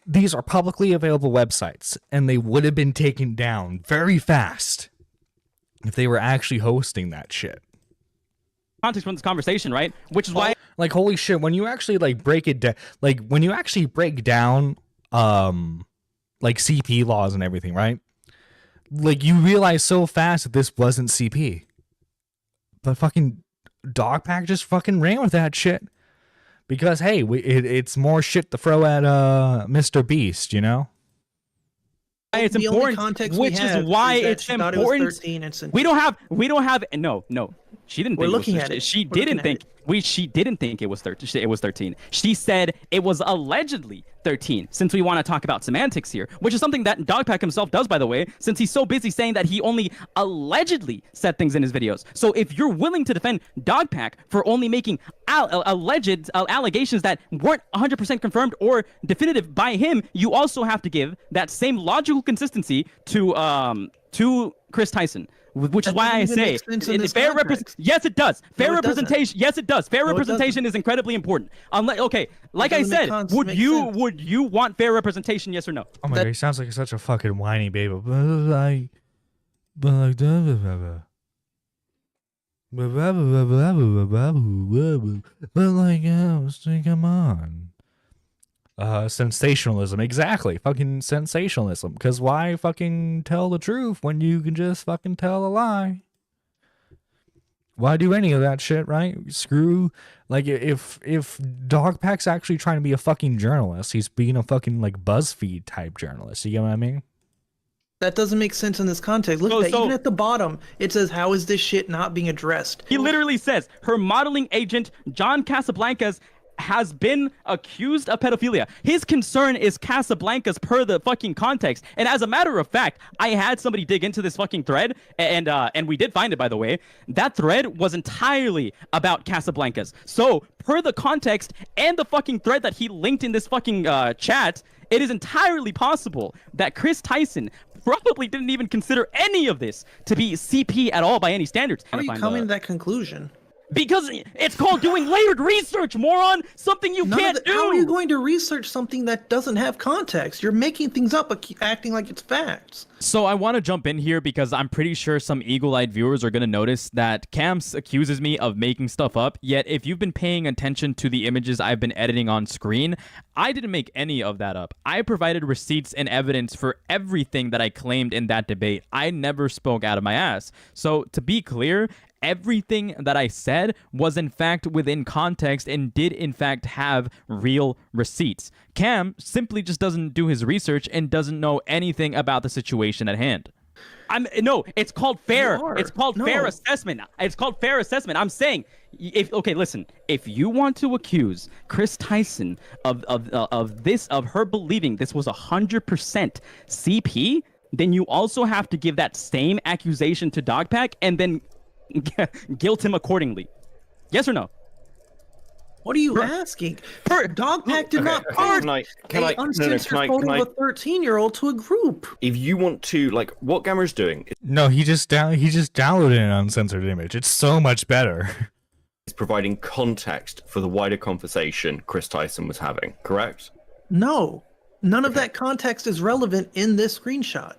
these are publicly available websites, and they would have been taken down very fast if they were actually hosting that shit. Context from this conversation, right? Which is why, like, holy shit, when you actually like break it down, like when you actually break down like CP laws and everything, right? Like you realize so fast that this wasn't CP, but fucking Dogpack just fucking ran with that shit because hey, it's more shit to throw at Mr. Beast, you know? it's The only important, context which we have is why that it's she thought it was important. 13 and sent We don't have no. She didn't We're think looking it was at 13. it. She We're didn't looking at think she didn't think it was 13. It was 13. She said it was allegedly 13. Since we want to talk about semantics here, which is something that Dogpack himself does, by the way, since he's so busy saying that he only allegedly said things in his videos. So if you're willing to defend Dogpack for only making alleged allegations that weren't 100% confirmed or definitive by him, you also have to give that same logical consistency to Chris Tyson. Which is That why I doesn't even say make sense in this fair context. representation. Yes, it does. Fair No, it doesn't. representation. Yes, it does. Fair No, it representation is incredibly important. Okay, like I doesn't make said, make sense. would you want fair representation? Yes or no? Oh my god, he sounds like such a fucking whiny baby. But come on. Sensationalism, exactly. Fucking sensationalism. Because why fucking tell the truth when you can just fucking tell a lie? Why do any of that shit, right? Screw, like, if Dogpack's actually trying to be a fucking journalist, he's being a fucking, like, BuzzFeed type journalist. You get what I mean? That doesn't make sense in this context. Look at that. Even at the bottom, it says, "How is this shit not being addressed?" He literally says her modeling agent John Casablancas has been accused of pedophilia. His concern is Casablancas per the fucking context. And as a matter of fact, I had somebody dig into this fucking thread, and we did find it, by the way. That thread was entirely about Casablancas. So per the context and the fucking thread that he linked in this fucking chat, it is entirely possible that Chris Tyson probably didn't even consider any of this to be CP at all by any standards. How are you coming to that conclusion? Because it's called doing layered research, moron! Something you can't do! How are you going to research something that doesn't have context? You're making things up, acting like it's facts. So I want to jump in here because I'm pretty sure some eagle-eyed viewers are going to notice that Camps accuses me of making stuff up, yet if you've been paying attention to the images I've been editing on screen, I didn't make any of that up. I provided receipts and evidence for everything that I claimed in that debate. I never spoke out of my ass. So to be clear, everything that I said was in fact within context and did in fact have real receipts. Cam simply just doesn't do his research and doesn't know anything about the situation at hand. It's called fair. It's called fair assessment. It's called fair assessment. I'm saying, listen, if you want to accuse Chris Tyson of her believing this was 100% CP, then you also have to give that same accusation to Dogpack and then guilt him accordingly. Yes or no? What are you asking? Dogpack did not post an uncensored photo of a 13-year-old to a group. If you want to, like, what Gamera's doing No, he just downloaded an uncensored image. It's so much better. is providing context for the wider conversation Chris Tyson was having, correct? No. None of that context is relevant in this screenshot.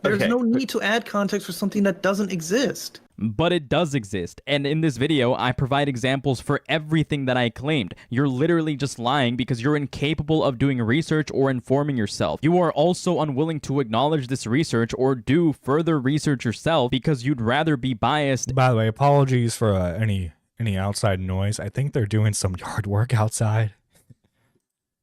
There's no need to add context for something that doesn't exist. But it does exist, and in this video, I provide examples for everything that I claimed. You're literally just lying because you're incapable of doing research or informing yourself. You are also unwilling to acknowledge this research or do further research yourself because you'd rather be biased. By the way, apologies for any outside noise. I think they're doing some yard work outside.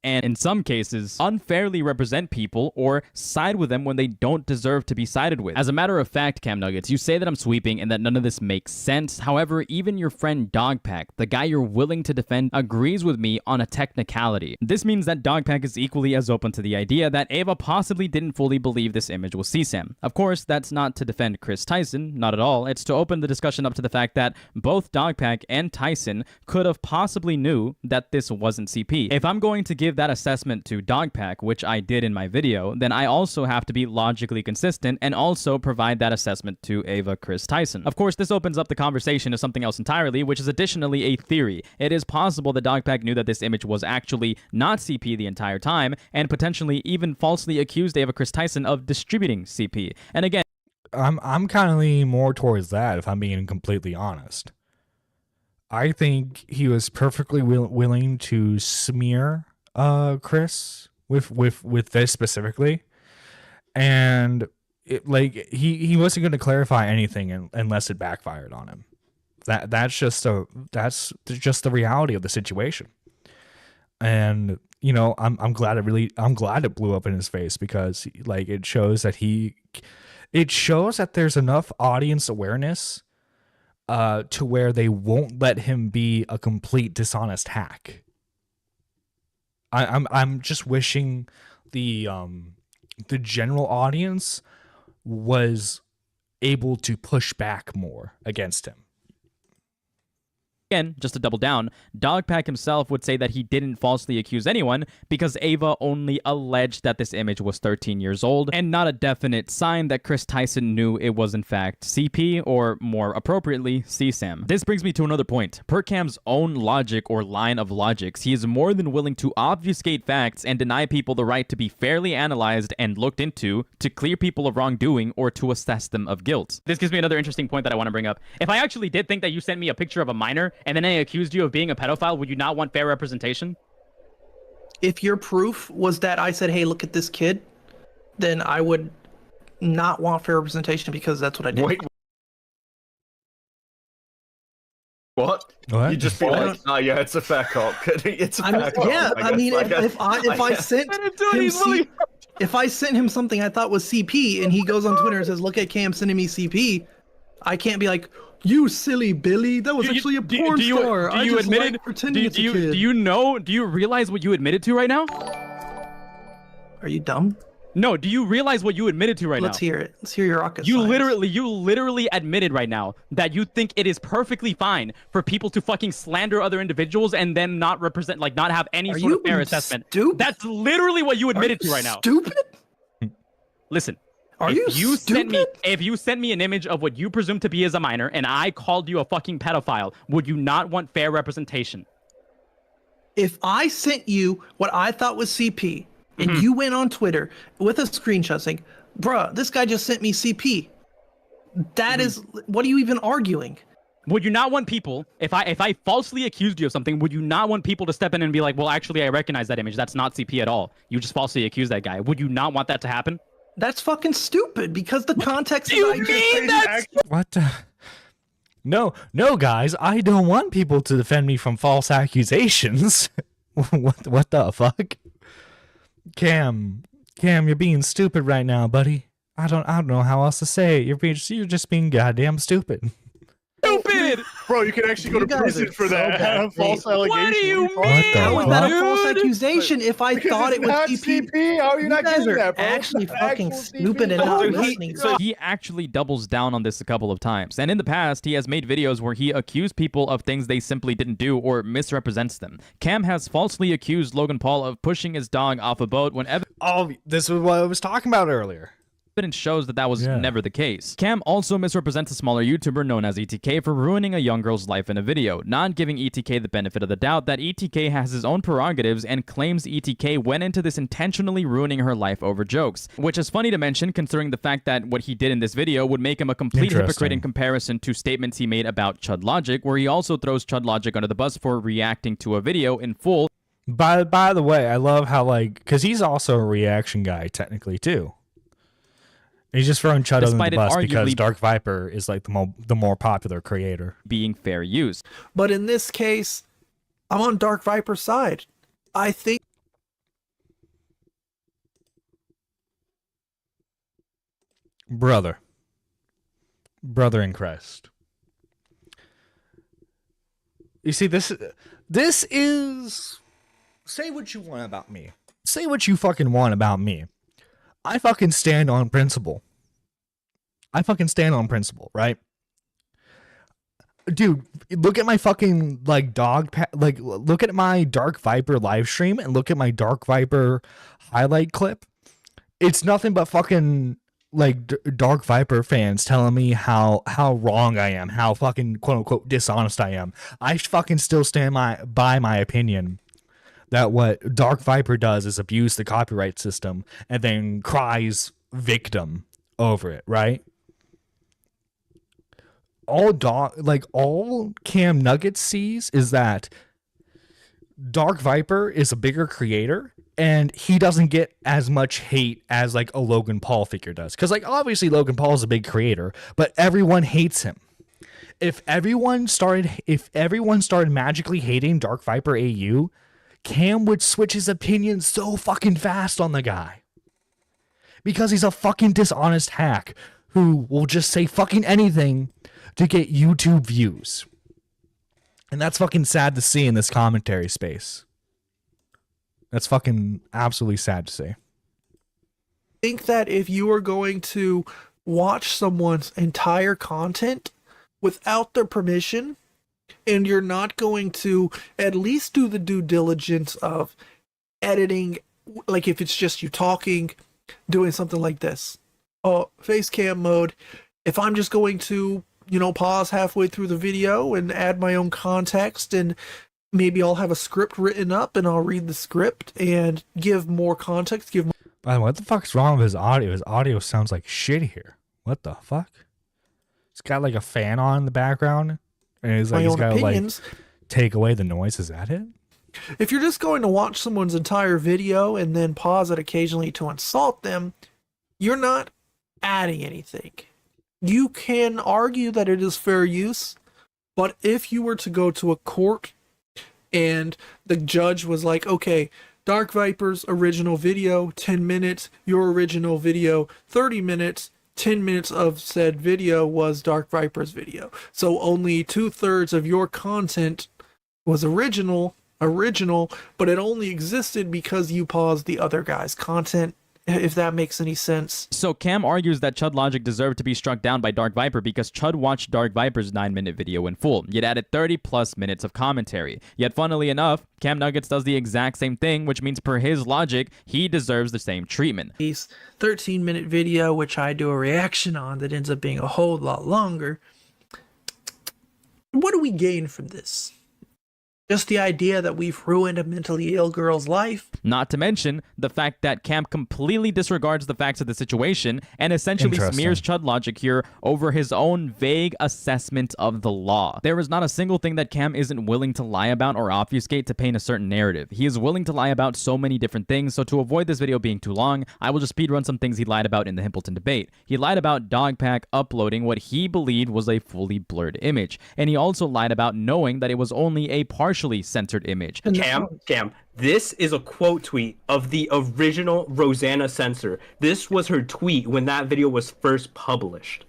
And in some cases, unfairly represent people or side with them when they don't deserve to be sided with. As a matter of fact, CamNuggets, you say that I'm sweeping and that none of this makes sense. However, even your friend Dogpack, the guy you're willing to defend, agrees with me on a technicality. This means that Dogpack is equally as open to the idea that Ava possibly didn't fully believe this image was CSAM. Of course, that's not to defend Chris Tyson, not at all. It's to open the discussion up to the fact that both Dogpack and Tyson could have possibly knew that this wasn't CP. If I'm going to give that assessment to Dogpack, which I did in my video, then I also have to be logically consistent and also provide that assessment to Ava Chris Tyson. Of course, this opens up the conversation to something else entirely, which is additionally a theory. It is possible that Dogpack knew that this image was actually not CP the entire time, and potentially even falsely accused Ava Chris Tyson of distributing CP. And again, I'm kind of leaning more towards that, if I'm being completely honest. I think he was perfectly willing to smear Chris with this specifically, and he wasn't going to clarify anything unless it backfired on him. That's just the reality of the situation. And you know, I'm glad it blew up in his face, because like it shows that there's enough audience awareness to where they won't let him be a complete dishonest hack. I'm just wishing the general audience was able to push back more against him. Again, just to double down, Dogpack himself would say that he didn't falsely accuse anyone because Ava only alleged that this image was 13 years old and not a definite sign that Chris Tyson knew it was in fact CP, or more appropriately, CSAM. This brings me to another point. Per Cam's own logic or line of logics, he is more than willing to obfuscate facts and deny people the right to be fairly analyzed and looked into, to clear people of wrongdoing or to assess them of guilt. This gives me another interesting point that I want to bring up. If I actually did think that you sent me a picture of a minor and then I accused you of being a pedophile, would you not want fair representation? If your proof was that I said, hey, look at this kid, then I would not want fair representation, because that's what I did. Wait. What? What? You just be like, oh yeah, it's a fair cop. It's a fair cop. Yeah, I mean, if I sent him something I thought was CP, and he goes on Twitter and says, look at Cam sending me CP, I can't be like, you silly Billy, that was actually a porn star. I just like pretending it's a kid. Do you realize what you admitted to right now? Are you dumb? No, do you realize what you admitted to right now? Let's hear it. Let's hear your rocket You science. literally admitted right now that you think it is perfectly fine for people to fucking slander other individuals and then not represent, like, not have any sort of fair assessment. Stupid? That's literally what you admitted to right now. Stupid? Listen. Are you stupid? If you sent me an image of what you presume to be as a minor and I called you a fucking pedophile, would you not want fair representation? If I sent you what I thought was CP, and you went on Twitter with a screenshot saying, bruh, this guy just sent me CP, that is, what are you even arguing? Would you not want people, if I falsely accused you of something, would you not want people to step in and be like, well, actually, I recognize that image. That's not CP at all. You just falsely accused that guy. Would you not want that to happen? That's fucking stupid, because the context You is mean that's... What the? No, guys, I don't want people to defend me from false accusations. What the fuck? Cam, you're being stupid right now, buddy. I don't know how else to say it. You're just being goddamn stupid. Stupid! Bro, you can actually go to prison for that. False allegation. What do you mean? How was that a false Dude. accusation if I thought it was not CP? How are you not guys getting are that, bro? actually It's fucking actual stupid and CP. not So listening. He actually doubles down on this a couple of times, and in the past he has made videos where he accused people of things they simply didn't do or misrepresents them. Cam has falsely accused Logan Paul of pushing his dog off a boat when Oh, this was what I was talking about earlier. evidence shows that was never the case. Cam also misrepresents a smaller YouTuber known as ETK for ruining a young girl's life in a video, not giving ETK the benefit of the doubt that ETK has his own prerogatives and claims ETK went into this intentionally ruining her life over jokes, which is funny to mention considering the fact that what he did in this video would make him a complete hypocrite in comparison to statements he made about Chud Logic, where he also throws Chud Logic under the bus for reacting to a video in full. By the way, I love how, like, because he's also a reaction guy technically too. He's just throwing Chud under the bus because Dark Viper is like the more popular creator. Being fair use. But in this case, I'm on Dark Viper's side. I think brother in Christ. You see, this is, say what you want about me. Say what you fucking want about me. I fucking stand on principle. Right? Dude, look at my fucking, like, look at my Dark Viper live stream and look at my Dark Viper highlight clip. It's nothing but fucking, like, Dark Viper fans telling me how wrong I am, how fucking quote-unquote dishonest I am. I fucking still stand by my opinion that what Dark Viper does is abuse the copyright system and then cries victim over it, right? All CamNuggets sees is that Dark Viper is a bigger creator and he doesn't get as much hate as like a Logan Paul figure does. Because, like, obviously Logan Paul is a big creator, but everyone hates him. If everyone started magically hating Dark Viper AU, Cam would switch his opinion so fucking fast on the guy. Because he's a fucking dishonest hack who will just say fucking anything to get YouTube views. And that's fucking sad to see in this commentary space. That's fucking absolutely sad to see. I think that if you are going to watch someone's entire content without their permission, and you're not going to at least do the due diligence of editing, like if it's just you talking, doing something like this. Oh, face cam mode. If I'm just going to, pause halfway through the video and add my own context, and maybe I'll have a script written up and I'll read the script and give more context, give more. By the way, what the fuck's wrong with his audio? His audio sounds like shit here. What the fuck? It's got like a fan on in the background, and he's got to like take away the noise. Is that it? If you're just going to watch someone's entire video and then pause it occasionally to insult them, you're not adding anything. You can argue that it is fair use, but if you were to go to a court and the judge was like, okay, Dark Viper's original video, 10 minutes, your original video, 30 minutes, 10 minutes of said video was Dark Viper's video. So only 2/3 of your content was original, but it only existed because you paused the other guy's content, if that makes any sense. So Cam argues that Chud Logic deserved to be struck down by Dark Viper because Chud watched Dark Viper's 9-minute video in full, yet added 30+ minutes of commentary. Yet funnily enough, CamNuggets does the exact same thing, which means per his logic, he deserves the same treatment. 13-minute video, which I do a reaction on, that ends up being a whole lot longer. What do we gain from this? Just the idea that we've ruined a mentally ill girl's life. Not to mention the fact that Cam completely disregards the facts of the situation and essentially smears Chud Logic here over his own vague assessment of the law. There is not a single thing that Cam isn't willing to lie about or obfuscate to paint a certain narrative. He is willing to lie about so many different things, so to avoid this video being too long, I will just speedrun some things he lied about in the Himpleton debate. He lied about Dogpack uploading what he believed was a fully blurred image, and he also lied about knowing that it was only a partially censored image. Cam, this is a quote tweet of the original Rosanna censor. This was her tweet when that video was first published.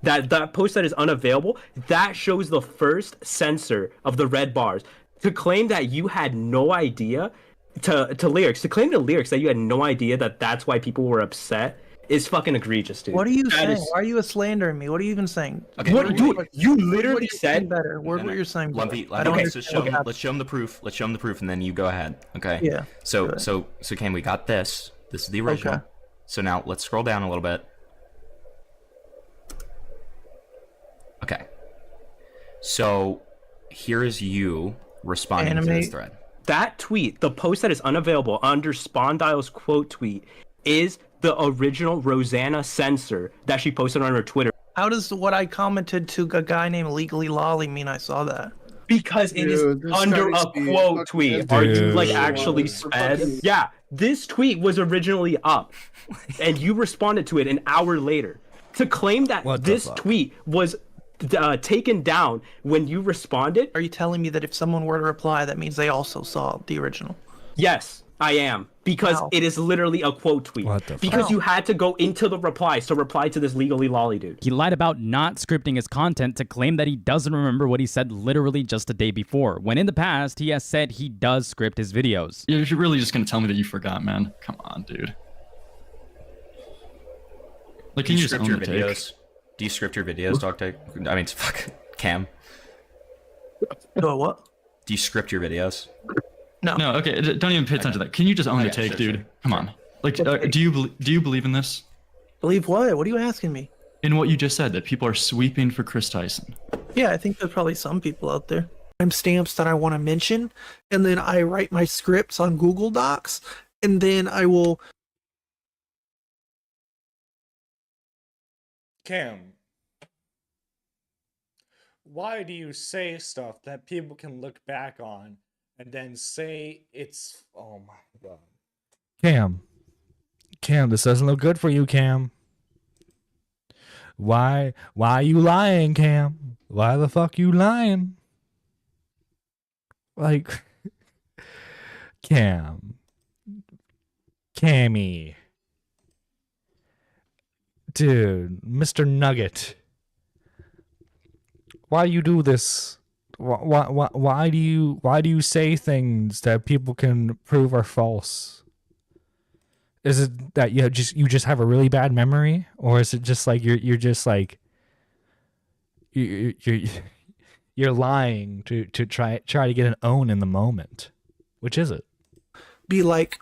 That post that is unavailable, that shows the first censor of the red bars. To claim that you had no idea to claim to lyrics that you had no idea that that's why people were upset is fucking egregious, dude. What are you saying? Why are you slandering me? What are you even saying? Okay, dude, you literally said better. What you're saying? Lumpy, let's show him the proof. Let's show him the proof, and then you go ahead. Okay. Yeah. So Cam, we got this. This is the original. Okay. So now let's scroll down a little bit. Okay. So here is you responding to this thread. That tweet, the post that is unavailable under Spondyle's quote tweet, is the original Rosanna censor that she posted on her Twitter. How does what I commented to a guy named Legally Lolly mean I saw that? Because it is under a quote tweet. Are you like actually sped? Yeah, this tweet was originally up, and you responded to it an hour later. To claim that this tweet was taken down when you responded. Are you telling me that if someone were to reply, that means they also saw the original? Yes, I am. Because it is literally a quote tweet. Because you had to go into the replies to reply to this Legally Lolly dude. He lied about not scripting his content to claim that he doesn't remember what he said literally just a day before, when in the past he has said he does script his videos. You're really just gonna tell me that you forgot, man? Come on, dude. Like, can you script your videos? Do you script your videos, Dogtag? I mean, fuck, Cam. Do what? Do you script your videos? No. No, okay, don't even pay attention to that. Can you just own the take, dude? Sure. Come on. Like, do you believe in this? Believe what? What are you asking me? In what you just said, that people are sweeping for Chris Tyson. Yeah, I think there's probably some people out there. Stamps that I want to mention, and then I write my scripts on Google Docs, and then I will... Cam, why do you say stuff that people can look back on and then say it's... Oh my god. Cam, this doesn't look good for you, Cam. Why are you lying, Cam? Why the fuck you lying? Like, Cammy, dude, Mr. Nugget, why you do this? Why do you say things that people can prove are false? Is it that you just have a really bad memory, or is it just like you're just like you're lying to try to get an own in the moment? Which is it? Be like,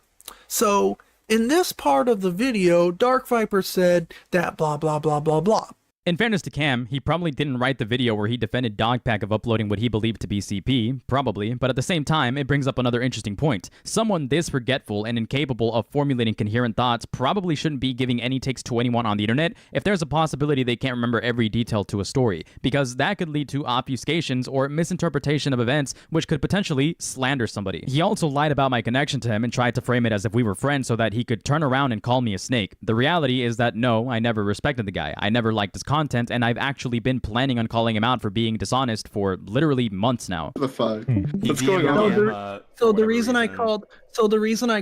so in this part of the video, Dark Viper said that blah blah blah blah blah. In fairness to Cam, he probably didn't write the video where he defended Dogpack of uploading what he believed to be CP, probably, but at the same time, it brings up another interesting point. Someone this forgetful and incapable of formulating coherent thoughts probably shouldn't be giving any takes to anyone on the internet if there's a possibility they can't remember every detail to a story, because that could lead to obfuscations or misinterpretation of events which could potentially slander somebody. He also lied about my connection to him and tried to frame it as if we were friends so that he could turn around and call me a snake. The reality is that no, I never respected the guy. I never liked his content, and I've actually been planning on calling him out for being dishonest for literally months now. The fuck? What's going on? So the reason I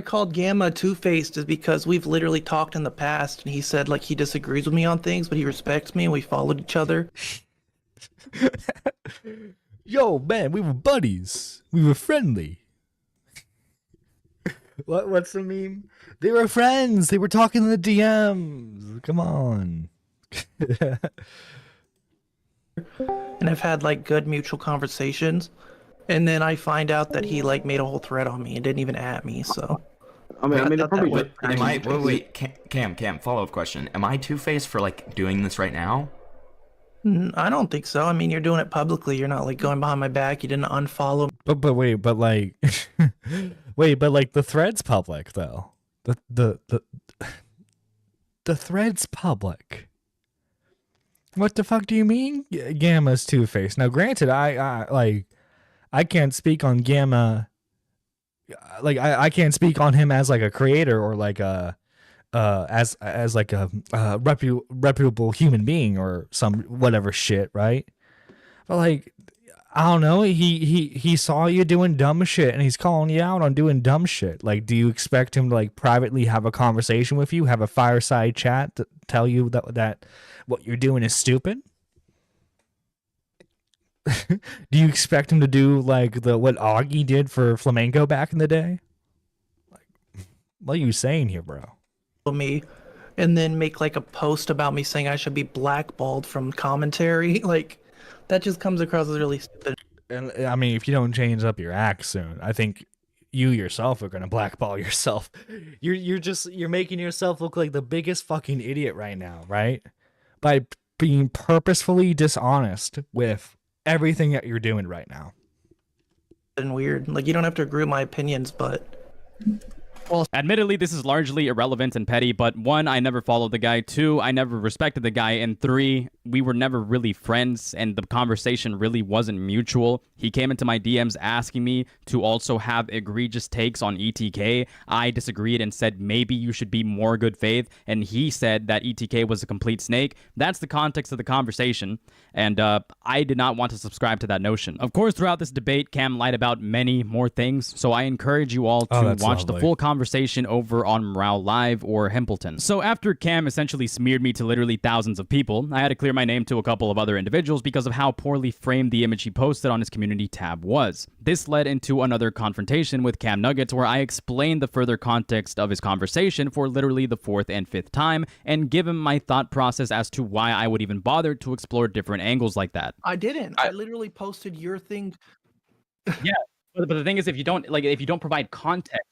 called Gamma two-faced is because we've literally talked in the past, and he said like he disagrees with me on things, but he respects me, and we followed each other. Yo, man, we were buddies. We were friendly. What's the meme? They were friends. They were talking in the DMs. Come on. And I've had like good mutual conversations, and then I find out that he like made a whole thread on me and didn't even at me. So I mean, wait, Cam, follow-up question. Am I two-faced for like doing this right now? I don't think so. I mean, you're doing it publicly. You're not like going behind my back. You didn't unfollow. But wait, but like, but like the thread's public though. The thread's public. What the fuck do you mean? Gamma's two-faced. Now, granted, I can't speak on Gamma. Like, I can't speak on him as like a creator or like a as like a reputable human being or some whatever shit, right? But like, I don't know. He saw you doing dumb shit and he's calling you out on doing dumb shit. Like, do you expect him to like privately have a conversation with you, have a fireside chat to tell you that what you're doing is stupid? Do you expect him to do like what Augie did for Flamenco back in the day? Like, what are you saying here, bro? Me, and then make like a post about me saying I should be blackballed from commentary. Like, that just comes across as really stupid. And I mean, if you don't change up your act soon, I think you yourself are gonna blackball yourself. You're making yourself look like the biggest fucking idiot right now, right? By being purposefully dishonest with everything that you're doing right now. And weird. Like, you don't have to agree with my opinions, but admittedly, this is largely irrelevant and petty, but 1, I never followed the guy. 2, I never respected the guy. And 3, we were never really friends, and the conversation really wasn't mutual. He came into my DMs asking me to also have egregious takes on ETK. I disagreed and said maybe you should be more good faith, and he said that ETK was a complete snake. That's the context of the conversation, and I did not want to subscribe to that notion. Of course, throughout this debate, Cam lied about many more things, so I encourage you all to watch the full conversation over on Morale Live or Hempleton. So after Cam essentially smeared me to literally thousands of people, I had to clear my name to a couple of other individuals because of how poorly framed the image he posted on his community tab was. This led into another confrontation with CamNuggets where I explained the further context of his conversation for literally the 4th and 5th time and give him my thought process as to why I would even bother to explore different angles like that. I didn't. I literally posted your thing. Yeah, but the thing is, if you don't provide context.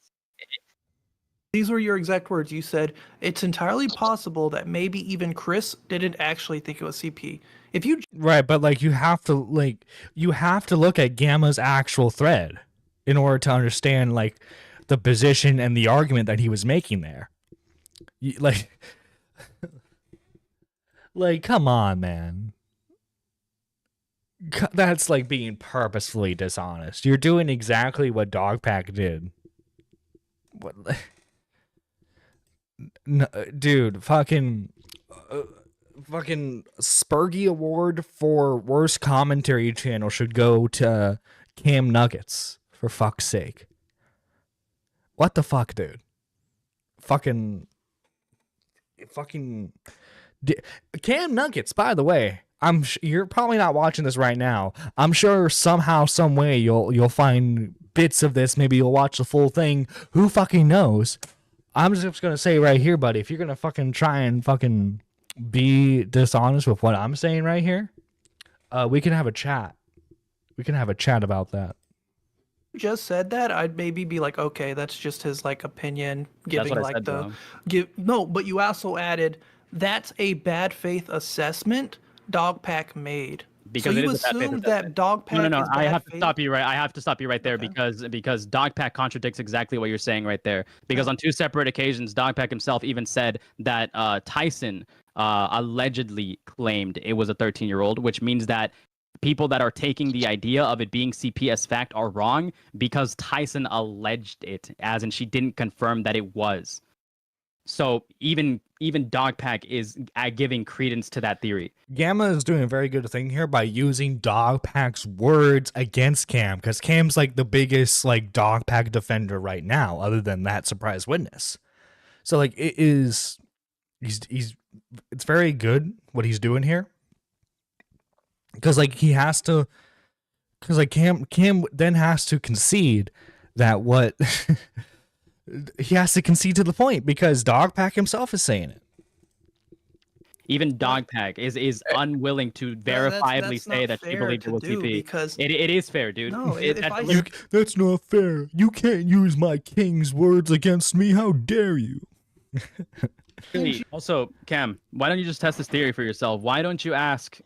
These were your exact words. You said, it's entirely possible that maybe even Chris didn't actually think it was CP. If you Right, but like you have to look at Gamma's actual thread in order to understand like the position and the argument that he was making there. Like come on, man. That's like being purposefully dishonest. You're doing exactly what Dogpack did. What? No, dude, fucking Spurgy Award for worst commentary channel should go to CamNuggets, for fuck's sake. What the fuck, dude? Fucking CamNuggets, by the way. You're probably not watching this right now. I'm sure somehow, some way, you'll find bits of this. Maybe you'll watch the full thing. Who fucking knows? I'm just gonna say right here, buddy. If you're gonna fucking try and fucking be dishonest with what I'm saying right here, we can have a chat. We can have a chat about that. Just said that, I'd maybe be like, okay, that's just his like opinion, giving what I like said, the though. no, but you also added that's a bad faith assessment Dogpack made. Because so it you is a bad faith assume that Dogpack No. is I bad have to faith? stop you right. I have to stop you right there because Dogpack contradicts exactly what you're saying right there. Because on 2 separate occasions, Dogpack himself even said that Tyson allegedly claimed it was a 13-year-old, which means that people that are taking the idea of it being CP as fact are wrong because Tyson alleged it, as in she didn't confirm that it was. So even Dogpack is giving credence to that theory. Gamma is doing a very good thing here by using Dogpack's words against Cam, because Cam's like the biggest like Dogpack defender right now, other than that surprise witness. So like it's very good what he's doing here, because like he has to, because like Cam then has to concede that what he has to concede to the point, because Dogpack himself is saying it. Even Dogpack is unwilling to verifiably say that she believed it was CP. Because it is fair, dude. No, That's not fair. You can't use my king's words against me. How dare you? Also, Cam, why don't you just test this theory for yourself? Why don't you ask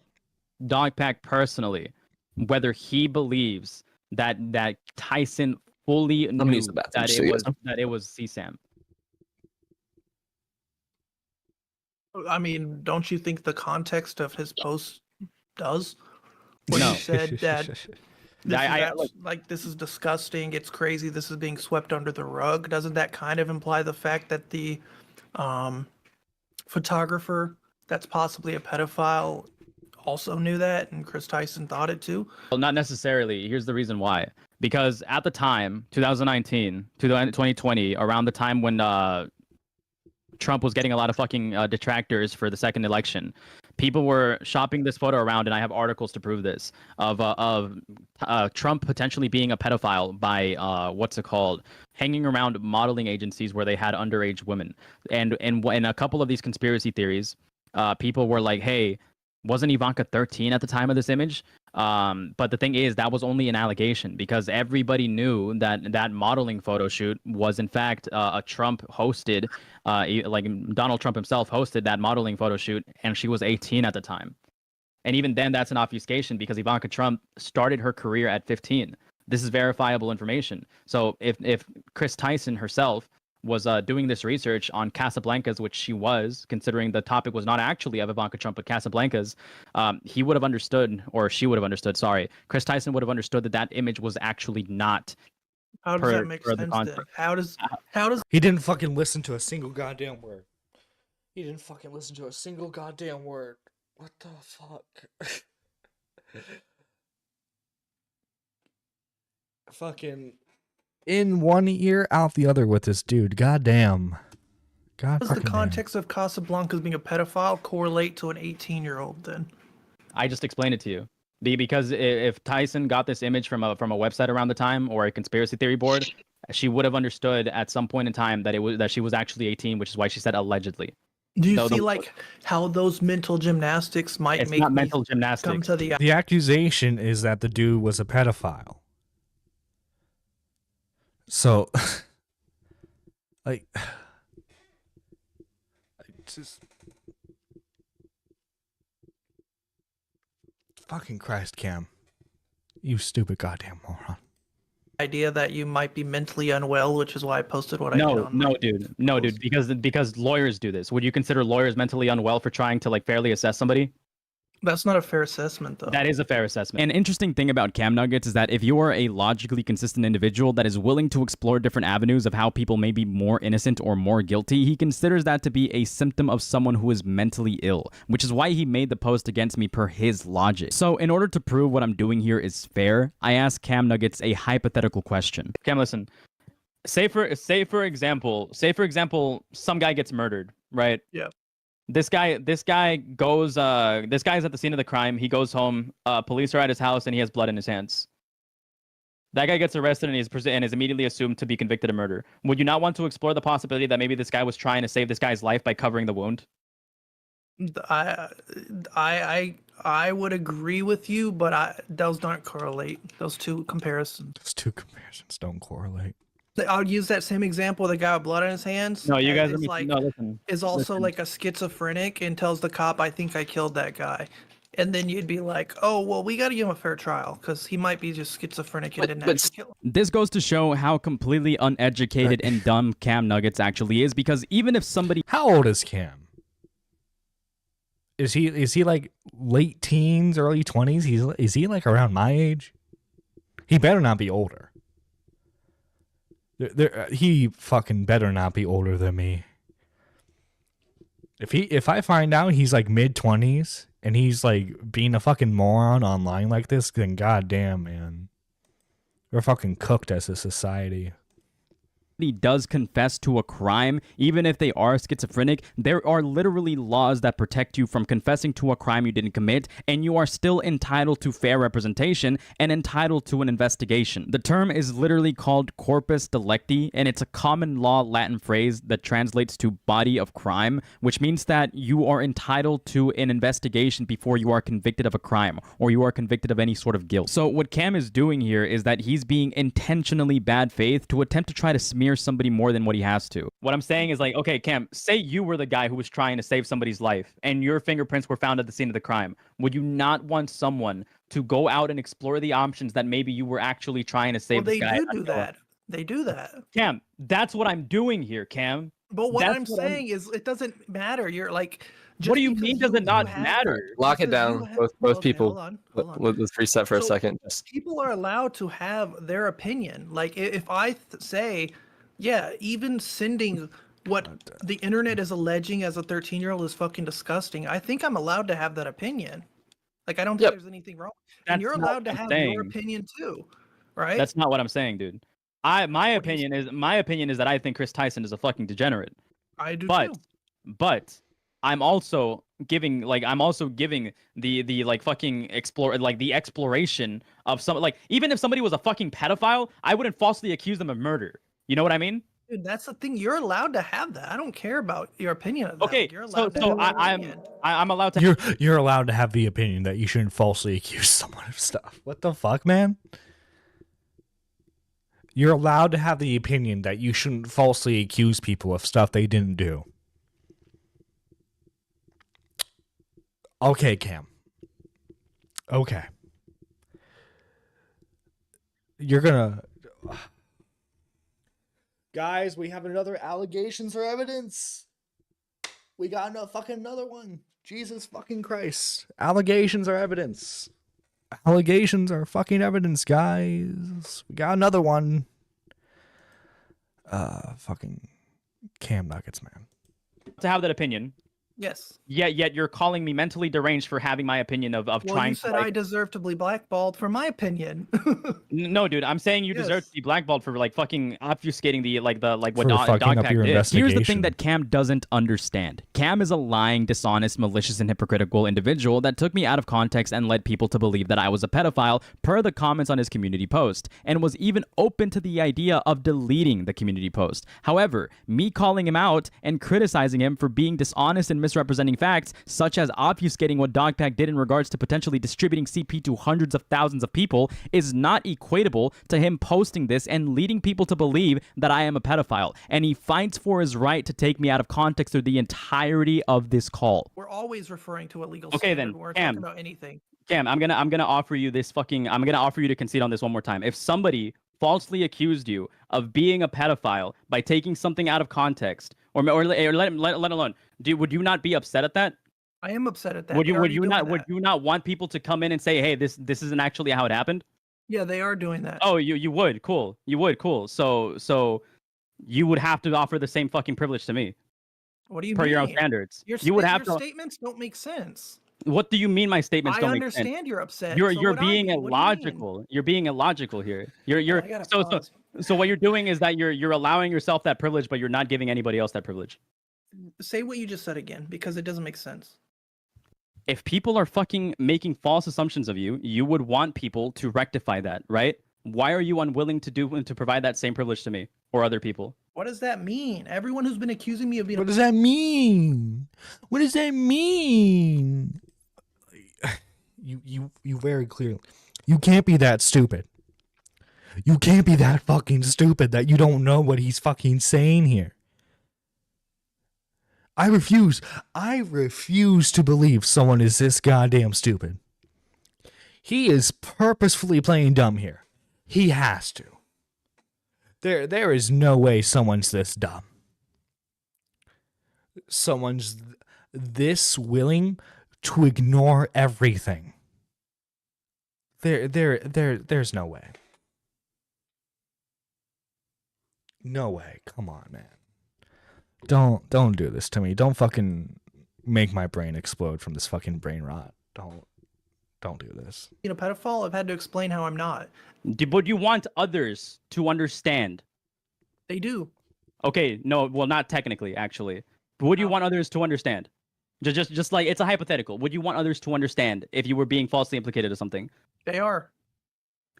Dogpack personally whether he believes that Tyson fully knew that it was CSAM? I mean, don't you think the context of his post does? When No. he said that Look, this is disgusting, it's crazy, this is being swept under the rug. Doesn't that kind of imply the fact that the photographer that's possibly a pedophile also knew that, and Chris Tyson thought it too? Well, not necessarily. Here's the reason why. Because at the time, 2019 to 2020, around the time when Trump was getting a lot of fucking detractors for the second election, people were shopping this photo around, and I have articles to prove this, of Trump potentially being a pedophile by hanging around modeling agencies where they had underage women. And in a couple of these conspiracy theories, people were like, hey, wasn't Ivanka 13 at the time of this image? But the thing is, that was only an allegation, because everybody knew that modeling photo shoot was in fact a Trump hosted, like Donald Trump himself hosted that modeling photo shoot, and she was 18 at the time. And even then, that's an obfuscation, because Ivanka Trump started her career at 15. This is verifiable information. So if Chris Tyson herself was doing this research on Casablancas, which she was, considering the topic was not actually of Ivanka Trump, but Casablancas, he would have understood, or she would have understood, sorry, Chris Tyson would have understood that image was actually not. How does that make sense then? How does He didn't fucking listen to a single goddamn word. He didn't fucking listen to a single goddamn word. What the fuck? Fucking in one ear, out the other with this dude. Goddamn. God. does the context of Casablanca's being a pedophile correlate to an 18-year-old then? I just explained it to you. Because if Tyson got this image from a website around the time, or a conspiracy theory board, she would have understood at some point in time that she was actually 18, which is why she said allegedly. Do you see like how those mental gymnastics might make not mental gymnastics. come to the The accusation is that the dude was a pedophile. So, like, just fucking Christ, Cam, you stupid goddamn moron. idea that you might be mentally unwell, which is why I posted what I did on No, dude, because lawyers do this. Would you consider lawyers mentally unwell for trying to like fairly assess somebody? That's not a fair assessment, though. That is a fair assessment. An interesting thing about CamNuggets is that if you are a logically consistent individual that is willing to explore different avenues of how people may be more innocent or more guilty, he considers that to be a symptom of someone who is mentally ill, which is why he made the post against me per his logic. So in order to prove what I'm doing here is fair, I asked CamNuggets a hypothetical question. Cam, listen. Say for example, some guy gets murdered, right? Yeah. This guy's at the scene of the crime. He goes home. Police are at his house, and he has blood in his hands. That guy gets arrested and is immediately assumed to be convicted of murder. Would you not want to explore the possibility that maybe this guy was trying to save this guy's life by covering the wound? I would agree with you, but those don't correlate. Those two comparisons. Those two comparisons don't correlate. I'll use that same example. The guy with blood on his hands. No, you guys is like listen. Is also Listen. like a schizophrenic and tells the cop, "I think I killed that guy," and then you'd be like, "Oh well, we got to give him a fair trial because he might be just schizophrenic and didn't actually kill him." This goes to show how completely uneducated and dumb CamNuggets actually is, because even if somebody... How old is Cam? Is he like late teens, early 20s? Is he like around my age? He better not be older. He fucking better not be older than me. If I find out he's like mid-20s and he's like being a fucking moron online like this, then goddamn, man, we're fucking cooked as a society. does confess to a crime, even if they are schizophrenic, there are literally laws that protect you from confessing to a crime you didn't commit, and you are still entitled to fair representation and entitled to an investigation. The term is literally called corpus delicti, and it's a common law Latin phrase that translates to body of crime, which means that you are entitled to an investigation before you are convicted of a crime, or you are convicted of any sort of guilt. So what Cam is doing here is that he's being intentionally bad faith to attempt to try to smear somebody more than what he has to. What I'm saying is like, okay, Cam, say you were the guy who was trying to save somebody's life and your fingerprints were found at the scene of the crime. Would you not want someone to go out and explore the options that maybe you were actually trying to save this guy? Well, they do that. They do that. Cam, that's what I'm doing here, Cam. But what I'm saying is it doesn't matter. You're like... What do you mean does it not matter? Lock it down. Both people. Let's reset for a second. People are allowed to have their opinion. Like if I say, yeah, even sending what the internet is alleging as a 13-year-old is fucking disgusting, I think I'm allowed to have that opinion. Like I don't think there's anything wrong. And you're allowed to have your opinion too, right? That's not what I'm saying, dude. My opinion is that I think Chris Tyson is a fucking degenerate. I do too. But I'm also giving the like fucking the exploration of some, like, even if somebody was a fucking pedophile, I wouldn't falsely accuse them of murder. You know what I mean? Dude, that's the thing. You're allowed to have that. I don't care about your opinion of that. Okay, you're allowed I'm allowed to. You're allowed to have the opinion that you shouldn't falsely accuse someone of stuff. What the fuck, man? You're allowed to have the opinion that you shouldn't falsely accuse people of stuff they didn't do. Okay, Cam. Okay. You're gonna... Guys, we have another allegations or evidence. We got another one. Jesus fucking Christ. Allegations are evidence. Allegations are fucking evidence, guys. We got another one. Fucking CamNuggets, man. To have that opinion. Yes. Yet you're calling me mentally deranged for having my opinion of trying you said to, like... I deserve to be blackballed for my opinion. No, dude, I'm saying you deserve to be blackballed for like fucking obfuscating what Dogpack did. Here's the thing that Cam doesn't understand. Cam is a lying, dishonest, malicious, and hypocritical individual that took me out of context and led people to believe that I was a pedophile per the comments on his community post, and was even open to the idea of deleting the community post. However, me calling him out and criticizing him for being dishonest and misrepresenting facts, such as obfuscating what Dogpack did in regards to potentially distributing CP to hundreds of thousands of people, is not equatable to him posting this and leading people to believe that I am a pedophile. And he fights for his right to take me out of context through the entirety of this call. We're always referring to a legal Okay, standard then, when we're Cam. talking about anything. Cam, I'm gonna offer you this fucking. I'm gonna offer you to concede on this one more time. If somebody falsely accused you of being a pedophile by taking something out of context, or let alone, would you not be upset at that? I am upset at that. Would you not want people to come in and say, hey, this isn't actually how it happened? Yeah, they are doing that. Oh, you would. Cool. You would. Cool. So you would have to offer the same fucking privilege to me. What do you per mean? your own standards? Your statements don't make sense. What do you mean my statements don't make sense? I understand you're upset. You're being illogical. You're being illogical here. So what you're doing is that you're allowing yourself that privilege, but you're not giving anybody else that privilege. Say what you just said again, because it doesn't make sense. If people are fucking making false assumptions of you, you would want people to rectify that, right? Why are you unwilling to provide that same privilege to me or other people? What does that mean? Everyone who's been accusing me of being What does that mean? What does that mean? You very clearly. You can't be that stupid. You can't be that fucking stupid that you don't know what he's fucking saying here. I refuse to believe someone is this goddamn stupid. He is purposefully playing dumb here. He has to. There is no way someone's this dumb. Someone's this willing to ignore everything. There's no way. No way. Come on, man. Don't do this to me. Don't fucking make my brain explode from this fucking brain rot. Don't do this. a pedophile. I've had to explain how I'm not. But you want others to understand. They do. Okay, no, well, not technically, actually. But would you want others to understand? Just like, it's a hypothetical. Would you want others to understand if you were being falsely implicated of something? They are.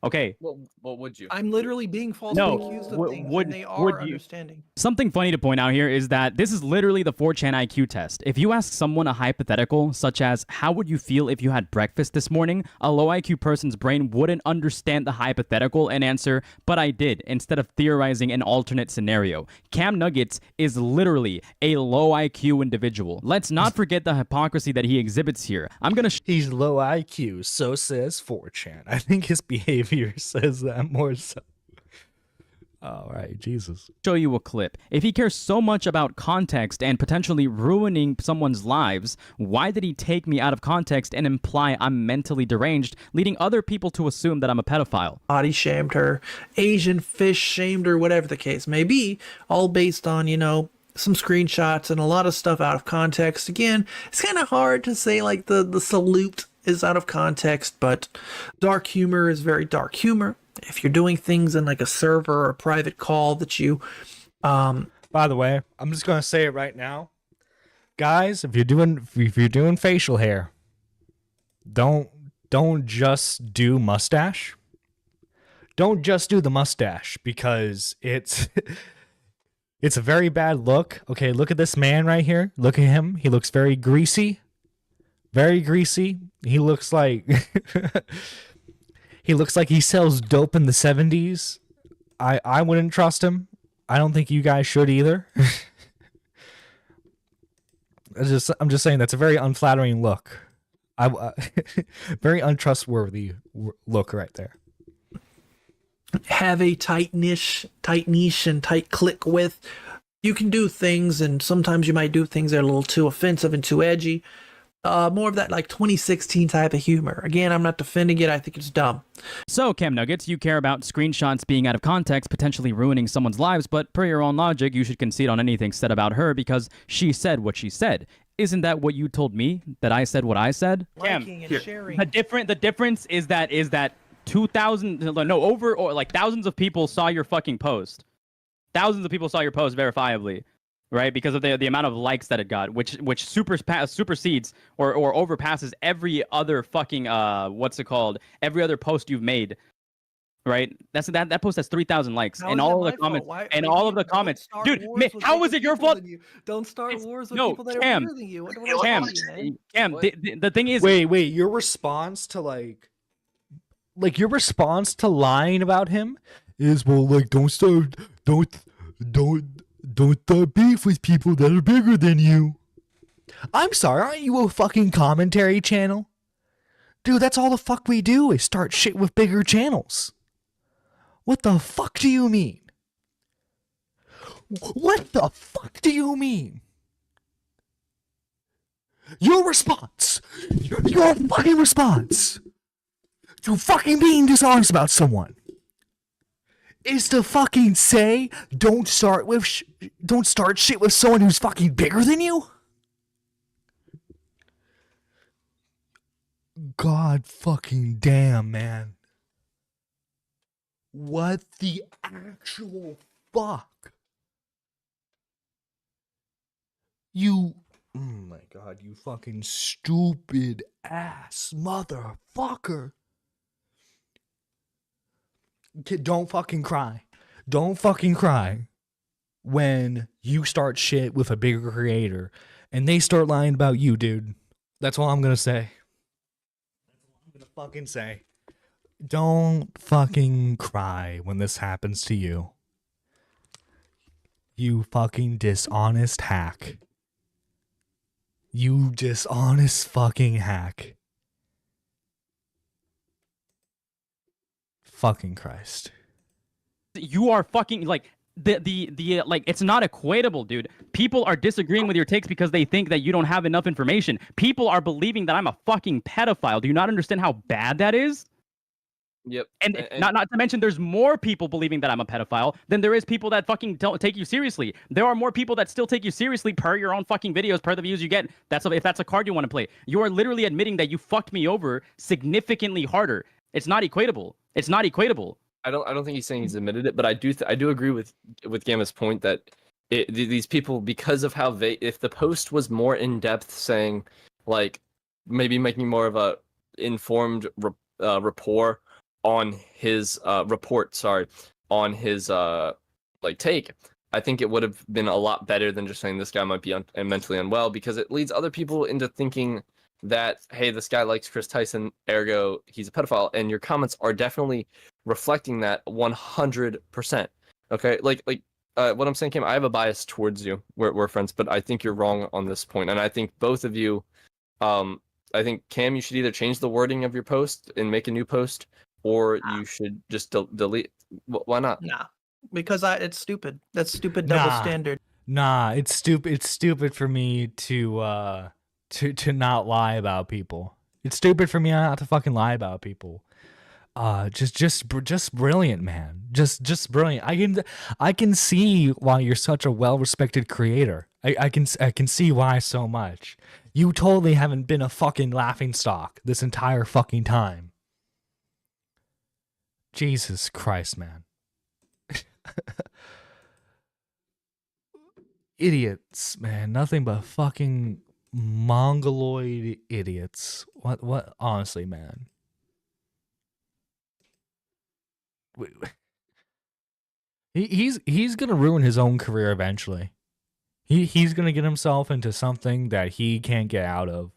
Okay. What would you? I'm literally being falsely accused of things, and they are understanding. Something funny to point out here is that this is literally the 4chan IQ test. If you ask someone a hypothetical, such as, how would you feel if you had breakfast this morning? A low IQ person's brain wouldn't understand the hypothetical and answer, but I did, instead of theorizing an alternate scenario. CamNuggets is literally a low IQ individual. Let's not forget the hypocrisy that he exhibits here. He's low IQ, so says 4chan. I think his behavior says that more so. All right, Jesus. Show you a clip. If he cares so much about context and potentially ruining someone's lives, why did he take me out of context and imply I'm mentally deranged, leading other people to assume that I'm a pedophile? Body shamed her, Asian fish shamed her, whatever the case may be, all based on, some screenshots and a lot of stuff out of context. Again, it's kind of hard to say like the salute is out of context, but dark humor is very dark humor. If you're doing things in like a server or a private call that you by the way, I'm just gonna say it right now, guys, if you're doing facial hair, don't just do mustache. Don't just do the mustache, because it's it's a very bad look. Okay, look at this man right here. Look at him. He looks very greasy. Very greasy. He looks like he sells dope in the 70s. I wouldn't trust him. I don't think you guys should either. I'm just saying that's a very unflattering look. Very untrustworthy look right there. Have a tight niche and tight click with. You can do things, and sometimes you might do things that are a little too offensive and too edgy. More of that like 2016 type of humor. Again, I'm not defending it. I think it's dumb. So, CamNuggets, you care about screenshots being out of context, potentially ruining someone's lives, but per your own logic, you should concede on anything said about her because she said what she said. Isn't that what you told me? That I said what I said? Cam, sharing. The difference is that 2,000 thousands of people saw your fucking post. Thousands of people saw your post verifiably. Right, because of the amount of likes that it got, which supersedes or overpasses every other fucking every other post you've made, right? That post has 3,000 likes, and all of the comments, dude, how was it your fault? Don't start wars with people that are better than you. Cam, the thing is, wait, your response to like your response to lying about him is, well, like, don't start beef with people that are bigger than you. I'm sorry, aren't you a fucking commentary channel? Dude, that's all the fuck we do is start shit with bigger channels. What the fuck do you mean? What the fuck do you mean? Your response, your fucking response to fucking being dishonest about someone is to fucking say, don't start shit with someone who's fucking bigger than you? God fucking damn, man. What the actual fuck? You, oh my god, you fucking stupid ass motherfucker. Don't fucking cry. Don't fucking cry when you start shit with a bigger creator and they start lying about you, dude. That's all I'm gonna say. That's all I'm gonna fucking say. Don't fucking cry when this happens to you. You fucking dishonest hack. You dishonest fucking hack. Fucking Christ. You are fucking like the like it's not equatable, dude. People are disagreeing with your takes because they think that you don't have enough information. People are believing that I'm a fucking pedophile. Do you not understand how bad that is? Yep. And not to mention there's more people believing that I'm a pedophile than there is people that fucking don't take you seriously. There are more people that still take you seriously per your own fucking videos, per the views you get. If that's a card you want to play. You are literally admitting that you fucked me over significantly harder. It's not equatable. It's not equatable. I don't think he's saying he's admitted it, but I do agree with Gamma's point that these people, because of how if the post was more in depth, saying like maybe making more of a informed rapport on his on his like take, I think it would have been a lot better than just saying this guy might be mentally unwell, because it leads other people into thinking that, hey, this guy likes Chris Tyson, ergo he's a pedophile, and your comments are definitely reflecting that 100%. Okay, like what I'm saying, Cam, I have a bias towards you. We're friends, but I think you're wrong on this point, and I think both of you, I think Cam, you should either change the wording of your post and make a new post, or you should just delete. Why not? Nah, because it's stupid. That's stupid double standard. Nah, it's stupid. It's stupid for me to not lie about people. It's stupid for me not to fucking lie about people. Just brilliant, man. Just brilliant. I can see why you're such a well-respected creator. I can see why so much. You totally haven't been a fucking laughingstock this entire fucking time. Jesus Christ, man. Idiots, man. Nothing but fucking mongoloid idiots. Honestly, man. He's gonna ruin his own career eventually. He's gonna get himself into something that he can't get out of.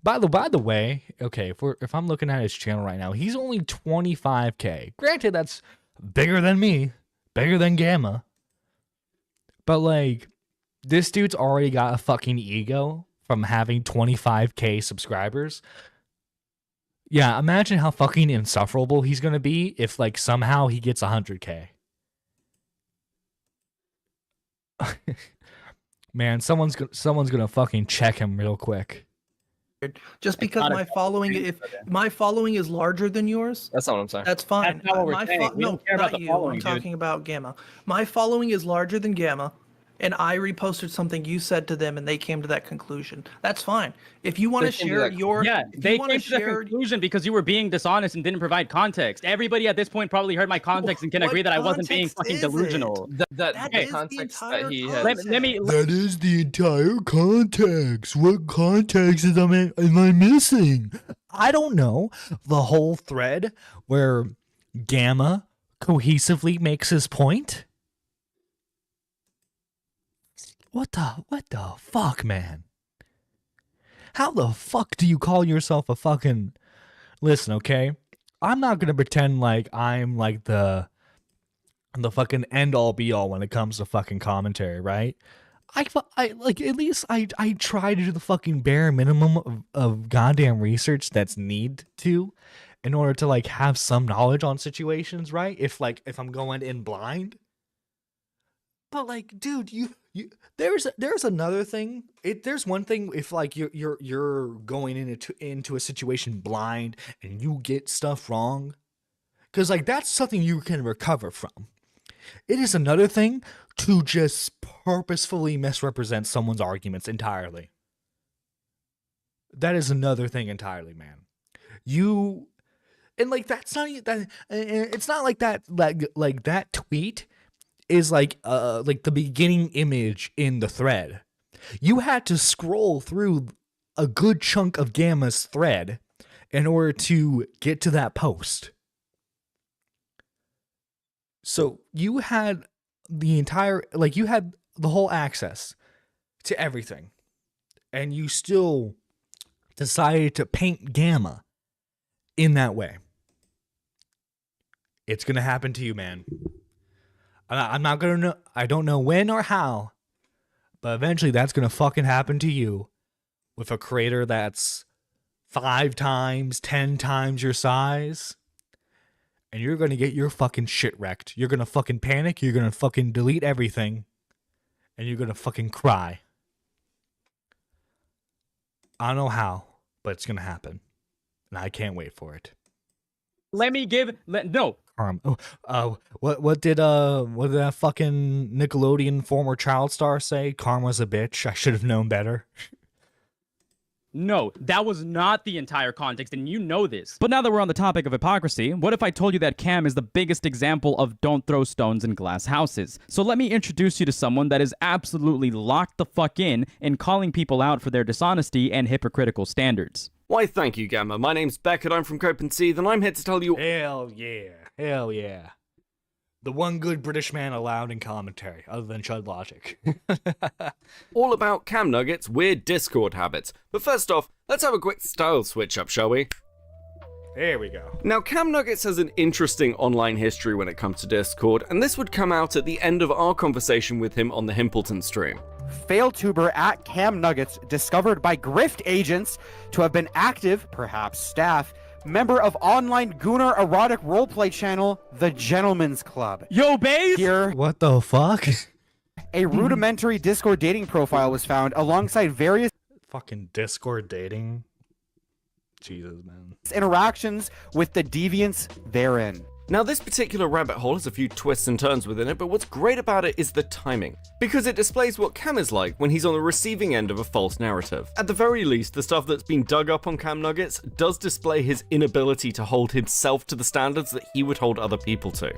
By the way, okay, if I'm looking at his channel right now, he's only 25K. Granted, that's bigger than me, bigger than Gamma. But like, this dude's already got a fucking ego from having 25K subscribers. Yeah, imagine how fucking insufferable he's gonna be if like somehow he gets 100K. Man, someone's gonna fucking check him real quick. Just because my following, if my following is larger than yours, that's not what I'm saying. That's fine. That's not what we're saying. We No, don't care about not the you. following, I'm dude. talking about Gamma. My following is larger than Gamma, and I reposted something you said to them, and they came to that conclusion. That's fine. If you want to share your, they came to the conclusion because you were being dishonest and didn't provide context. Everybody at this point probably heard my context and can agree that I wasn't being fucking delusional. That Okay. context that he has. Let me. That is the entire context. What context am I missing? I don't know. The whole thread where Gamma cohesively makes his point? What the fuck, man? How the fuck do you call yourself a fucking... Listen, okay? I'm not gonna pretend like I'm like the fucking end-all be-all when it comes to fucking commentary, right? I like, at least I try to do the fucking bare minimum of goddamn research that's need to in order to like have some knowledge on situations, right? If I'm going in blind. But like, dude, you there's another thing. There's one thing if like you're going into a situation blind and you get stuff wrong, because like that's something you can recover from. It is another thing to just purposefully misrepresent someone's arguments entirely. That is another thing entirely, man. And like that's not that. It's not like that. Like that tweet is like the beginning image in the thread. You had to scroll through a good chunk of Gamma's thread in order to get to that post. So you had the entire, like you had the whole access to everything, and you still decided to paint Gamma in that way. It's gonna happen to you, man. I'm not gonna know. I don't know when or how, but eventually that's gonna fucking happen to you with a creator that's 5 times, 10 times your size. And you're gonna get your fucking shit wrecked. You're gonna fucking panic. You're gonna fucking delete everything. And you're gonna fucking cry. I don't know how, but it's gonna happen. And I can't wait for it. Let me give no. What did that fucking Nickelodeon former child star say? Karma's a bitch. I should have known better. No, that was not the entire context, and you know this. But now that we're on the topic of hypocrisy, what if I told you that Cam is the biggest example of don't throw stones in glass houses? So let me introduce you to someone that is absolutely locked the fuck in calling people out for their dishonesty and hypocritical standards. Why, thank you, Gamma. My name's Beckett, I'm from Copenhagen, and I'm here to tell you— Hell yeah. Hell yeah. The one good British man allowed in commentary, other than Chud Logic. all about CamNuggets' weird Discord habits. But first off, let's have a quick style switch up, shall we? There we go. Now, CamNuggets has an interesting online history when it comes to Discord, and this would come out at the end of our conversation with him on the Himpleton stream. FailTuber at CamNuggets, discovered by grift agents to have been active, perhaps staff, member of online Gunnar erotic roleplay channel, The Gentleman's Club. Yo, babe! Here, what the fuck? A rudimentary Discord dating profile was found alongside various fucking Discord dating. Jesus, man. Interactions with the deviants therein. Now, this particular rabbit hole has a few twists and turns within it, but what's great about it is the timing, because it displays what Cam is like when he's on the receiving end of a false narrative. At the very least, the stuff that's been dug up on CamNuggets does display his inability to hold himself to the standards that he would hold other people to.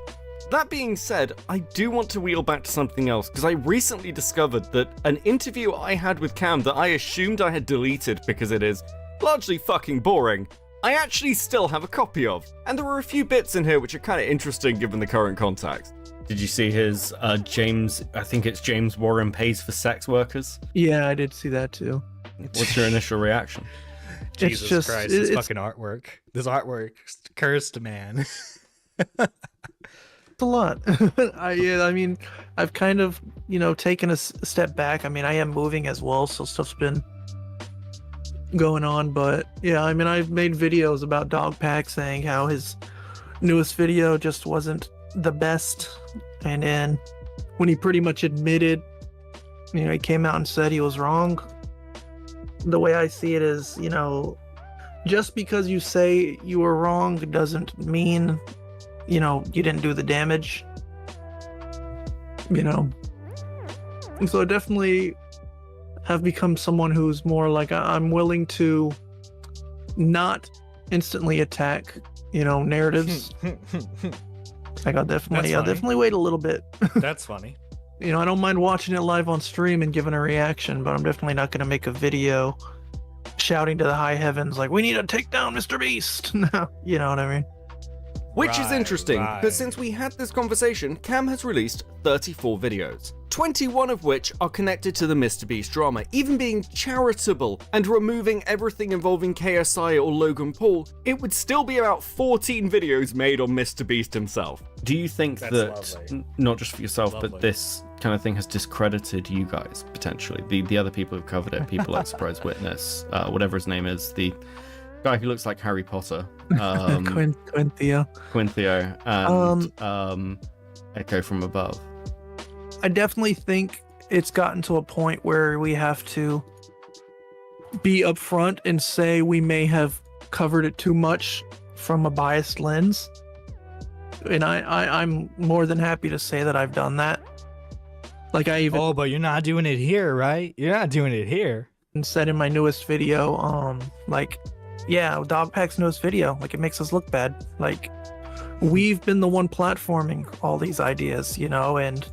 That being said, I do want to wheel back to something else, because I recently discovered that an interview I had with Cam that I assumed I had deleted because it is largely fucking boring, I actually still have a copy of, and there are a few bits in here which are kind of interesting given the current context. Did you see his James, I think it's James Warren pays for sex workers? Yeah, I did see that too. What's your initial reaction? Jesus Christ, this fucking artwork. This artwork cursed, man. It's a lot. I mean, I've kind of, taken a step back. I mean, I am moving as well, so stuff's been going on, but yeah, I mean, I've made videos about Dogpack saying how his newest video just wasn't the best, and then when he pretty much admitted, he came out and said he was wrong. The way I see it is, just because you say you were wrong doesn't mean, you didn't do the damage, and so definitely have become someone who's more like, I'm willing to not instantly attack, narratives. I'll definitely wait a little bit. That's funny. I don't mind watching it live on stream and giving a reaction, but I'm definitely not going to make a video shouting to the high heavens like, we need to take down Mr. Beast. No, you know what I mean? Which is interesting, because since we had this conversation, Cam has released 34 videos, 21 of which are connected to the Mr. Beast drama, even being charitable and removing everything involving KSI or Logan Paul. It would still be about 14 videos made on Mr. Beast himself. Do you think that, not just for yourself, but this kind of thing has discredited you guys, potentially? The other people who've covered it, people like Surprise Witness, whatever his name is, the guy who looks like Harry Potter. Quinthio, and Echo from Above. I definitely think it's gotten to a point where we have to be upfront and say we may have covered it too much from a biased lens. And I'm more than happy to say that I've done that. Like Oh, but you're not doing it here, right? You're not doing it here. And said in my newest video, yeah, dog packs nose video. Like, it makes us look bad. Like, we've been the one platforming all these ideas, you know, and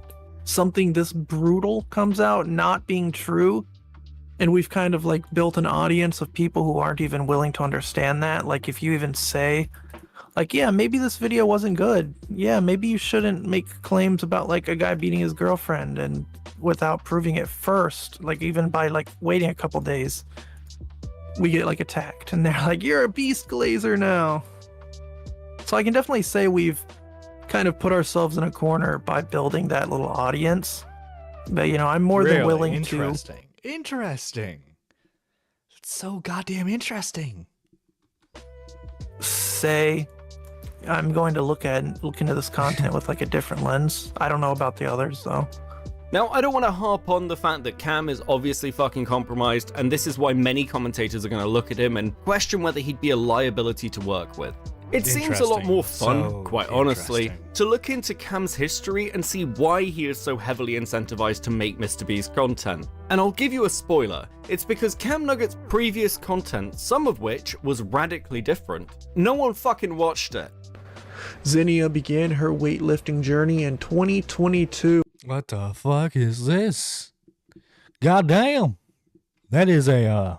something this brutal comes out not being true, and we've kind of like built an audience of people who aren't even willing to understand that. Like, if you even say, like, yeah, maybe this video wasn't good. Yeah, maybe you shouldn't make claims about like a guy beating his girlfriend and without proving it first, like even by like waiting a couple days, we get like attacked and they're like, you're a beast glazer now. So I can definitely say we've kind of put ourselves in a corner by building that little audience. But, you know, I'm more than willing Interesting. It's so goddamn interesting. Say I'm going to look into this content with like a different lens. I don't know about the others though. Now, I don't want to harp on the fact that Cam is obviously fucking compromised, and this is why many commentators are going to look at him and question whether he'd be a liability to work with. It seems a lot more fun, quite honestly, to look into Cam's history and see why he is so heavily incentivized to make Mr. Beast content. And I'll give you a spoiler, it's because CamNuggets' previous content, some of which was radically different. No one fucking watched it. Zinnia began her weightlifting journey in 2022. What the fuck is this? Goddamn. That is a,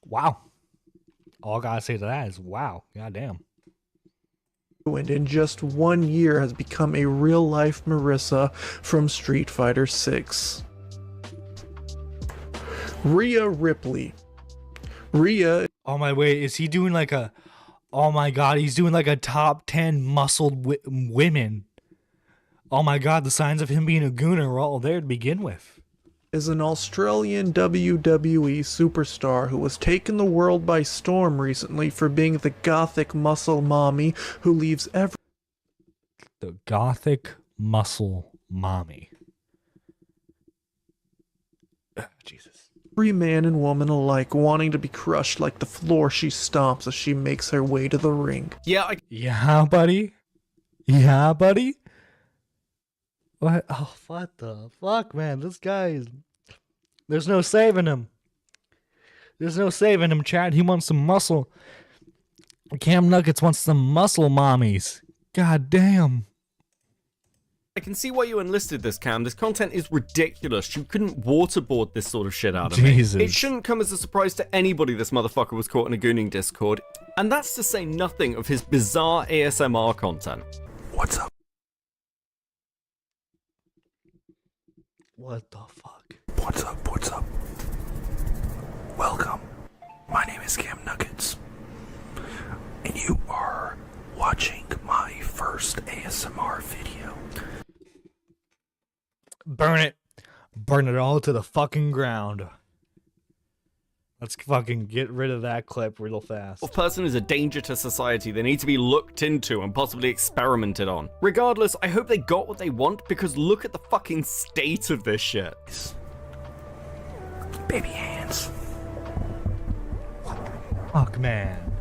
wow. All I gotta say to that is wow. Goddamn. And in just 1 year has become a real-life Marissa from Street Fighter 6. Rhea Ripley. Rhea... Oh my, wait, is he doing like a... Oh my god, he's doing like a top 10 muscled women. Oh my god, the signs of him being a gooner are all there to begin with. Is an Australian WWE superstar who was taken the world by storm recently for being the gothic muscle mommy who leaves every... The gothic muscle mommy. Jesus. Every man and woman alike wanting to be crushed like the floor she stomps as she makes her way to the ring. Yeah, buddy? Yeah, buddy? What? Oh, what the fuck, man? This guy is... There's no saving him. There's no saving him, Chad. He wants some muscle. CamNuggets wants some muscle mommies. God damn. I can see why you enlisted this, Cam. This content is ridiculous. You couldn't waterboard this sort of shit out of Jesus. me. It shouldn't come as a surprise to anybody this motherfucker was caught in a gooning Discord. And that's to say nothing of his bizarre ASMR content. What's up? What the fuck? What's up? What's up? Welcome. My name is CamNuggets. And you are watching my first ASMR video. Burn it. Burn it all to the fucking ground. Let's fucking get rid of that clip real fast. If a person is a danger to society, they need to be looked into and possibly experimented on. Regardless, I hope they got what they want, because look at the fucking state of this shit. Baby hands. Fuck, man.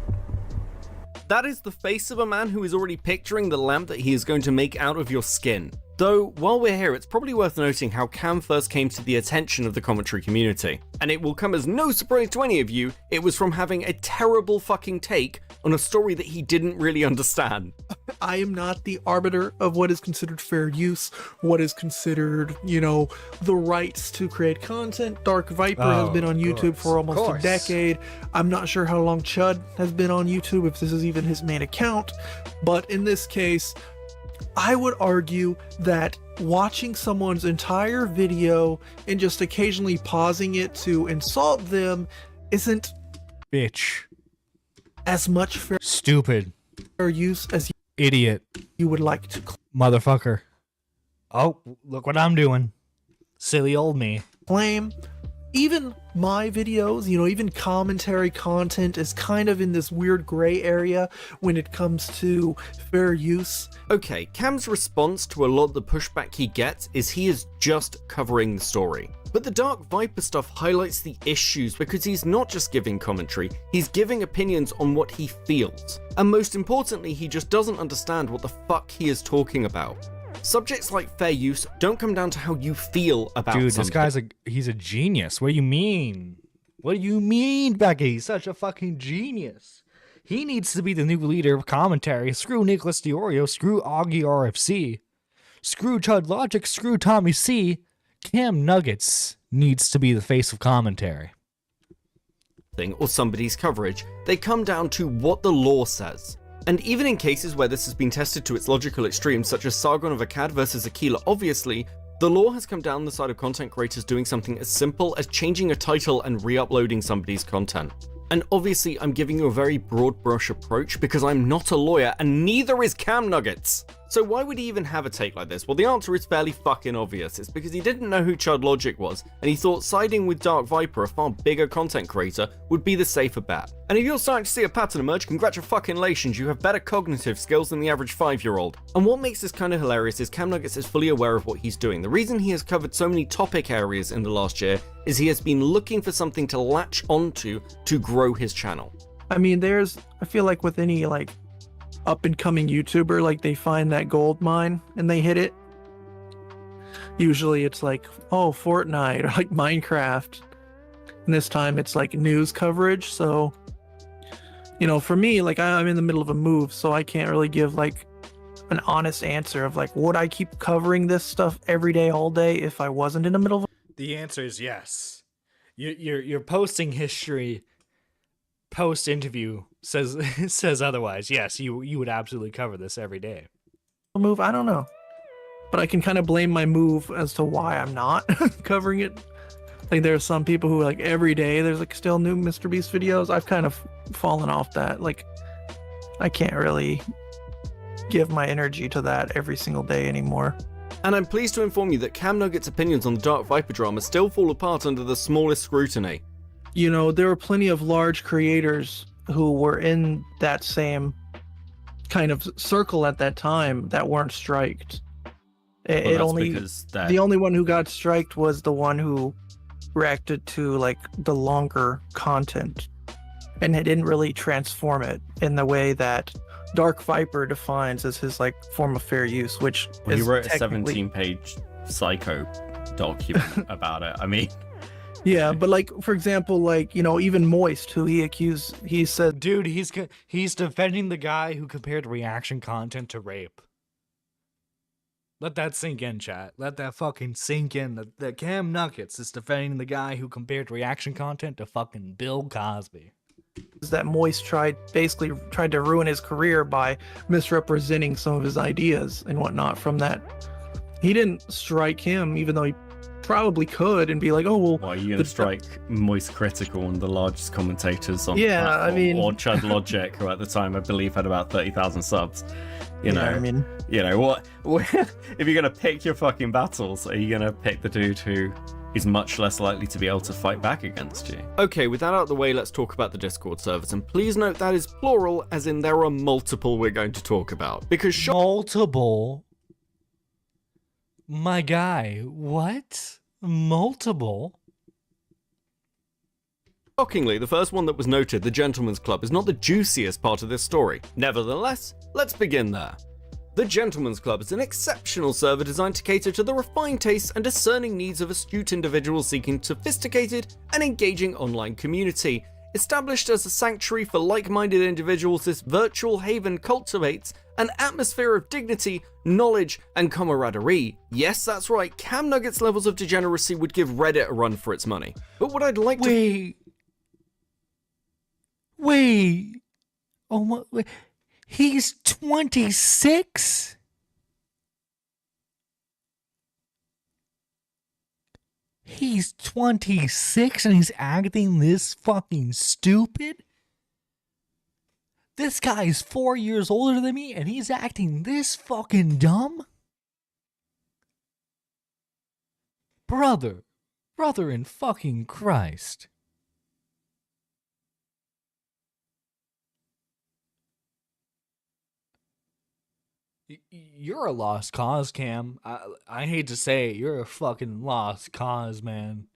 That is the face of a man who is already picturing the lamp that he is going to make out of your skin. Though, while we're here, it's probably worth noting how Cam first came to the attention of the commentary community. And it will come as no surprise to any of you, it was from having a terrible fucking take on a story that he didn't really understand. I am not the arbiter of what is considered fair use, what is considered, you know, the rights to create content. Dark Viper has been on YouTube for almost a decade. I'm not sure how long Chud has been on YouTube, if this is even his main account. But in this case, I would argue that watching someone's entire video and just occasionally pausing it to insult them isn't Bitch. as much fair Stupid. use as Idiot. you would like to Motherfucker. Oh, look what I'm doing. Silly old me. claim. Even my videos, you know, even commentary content is kind of in this weird gray area when it comes to fair use. Okay, Cam's response to a lot of the pushback he gets is he is just covering the story. But the Dark Viper stuff highlights the issues because he's not just giving commentary, he's giving opinions on what he feels. And most importantly, he just doesn't understand what the fuck he is talking about. Subjects like fair use don't come down to how you feel about Dude, something. this guy's he's a genius. What do you mean? What do you mean, Becky? He's such a fucking genius. He needs to be the new leader of commentary. Screw Nicholas Diorio. Screw Augie RFC. Screw Chud Logic. Screw Tommy C. CamNuggets needs to be the face of commentary. Or somebody's coverage, they come down to what the law says. And even in cases where this has been tested to its logical extremes, such as Sargon of Akkad versus Aquila, obviously, the law has come down the side of content creators doing something as simple as changing a title and re-uploading somebody's content. And obviously, I'm giving you a very broad brush approach because I'm not a lawyer and neither is CamNuggets. So why would he even have a take like this? Well, the answer is fairly fucking obvious. It's because he didn't know who Chud Logic was, and he thought siding with Dark Viper, a far bigger content creator, would be the safer bet. And if you're starting to see a pattern emerge, congratulations, you have better cognitive skills than the average 5-year-old. And what makes this kind of hilarious is CamNuggets is fully aware of what he's doing. The reason he has covered so many topic areas in the last year is he has been looking for something to latch onto to grow his channel. I mean, I feel like with any like up and coming YouTuber, like they find that gold mine and they hit it. Usually it's like, oh, Fortnite or like Minecraft. And this time it's like news coverage. So, you know, for me, like I'm in the middle of a move, so I can't really give like an honest answer of like, would I keep covering this stuff every day, all day if I wasn't in the middle of The answer is yes. Your posting history post interview says otherwise. Yes, you would absolutely cover this every day. a move? I don't know. But I can kind of blame my move as to why I'm not covering it. Like there are some people who like every day there's like still new Mr. Beast videos. I've kind of fallen off that. Like I can't really give my energy to that every single day anymore. And I'm pleased to inform you that CamNuggets' opinions on the Dark Viper drama still fall apart under the smallest scrutiny. You know, there were plenty of large creators who were in that same kind of circle at that time that weren't striked. The only one who got striked was the one who reacted to like the longer content, and it didn't really transform it in the way that Dark Viper defines as his like form of fair use, which he wrote a 17-page psycho document about it. I mean, yeah, but like for example, like you know, even Moist, who he said, dude, he's defending the guy who compared reaction content to rape. Let that sink in, chat. Let that fucking sink in. The CamNuggets is defending the guy who compared reaction content to fucking Bill Cosby. That Moist tried to ruin his career by misrepresenting some of his ideas and whatnot from that. He didn't strike him, even though he probably could, and be like, oh, well... Why are you going to strike Moist Critical, one of the largest commentators on the platform, I mean... or Chud Logic, who at the time I believe had about 30,000 subs? You know, what if you're going to pick your fucking battles, are you going to pick the dude who is much less likely to be able to fight back against you? Okay, with that out of the way, let's talk about the Discord servers, and please note that is plural, as in there are multiple we're going to talk about, because multiple? My guy, what? Multiple? Shockingly, the first one that was noted, the Gentleman's Club, is not the juiciest part of this story. Nevertheless, let's begin there. The Gentleman's Club is an exceptional server designed to cater to the refined tastes and discerning needs of astute individuals seeking sophisticated and engaging online community. Established as a sanctuary for like-minded individuals, this virtual haven cultivates an atmosphere of dignity, knowledge, and camaraderie. Yes, that's right, CamNuggets levels of degeneracy would give Reddit a run for its money. But what I'd like to... Wait. Oh my... Wait. He's 26? He's 26 and he's acting this fucking stupid? This guy is 4 years older than me and he's acting this fucking dumb? Brother in fucking Christ. You're a lost cause, Cam. I hate to say it, you're a fucking lost cause, man.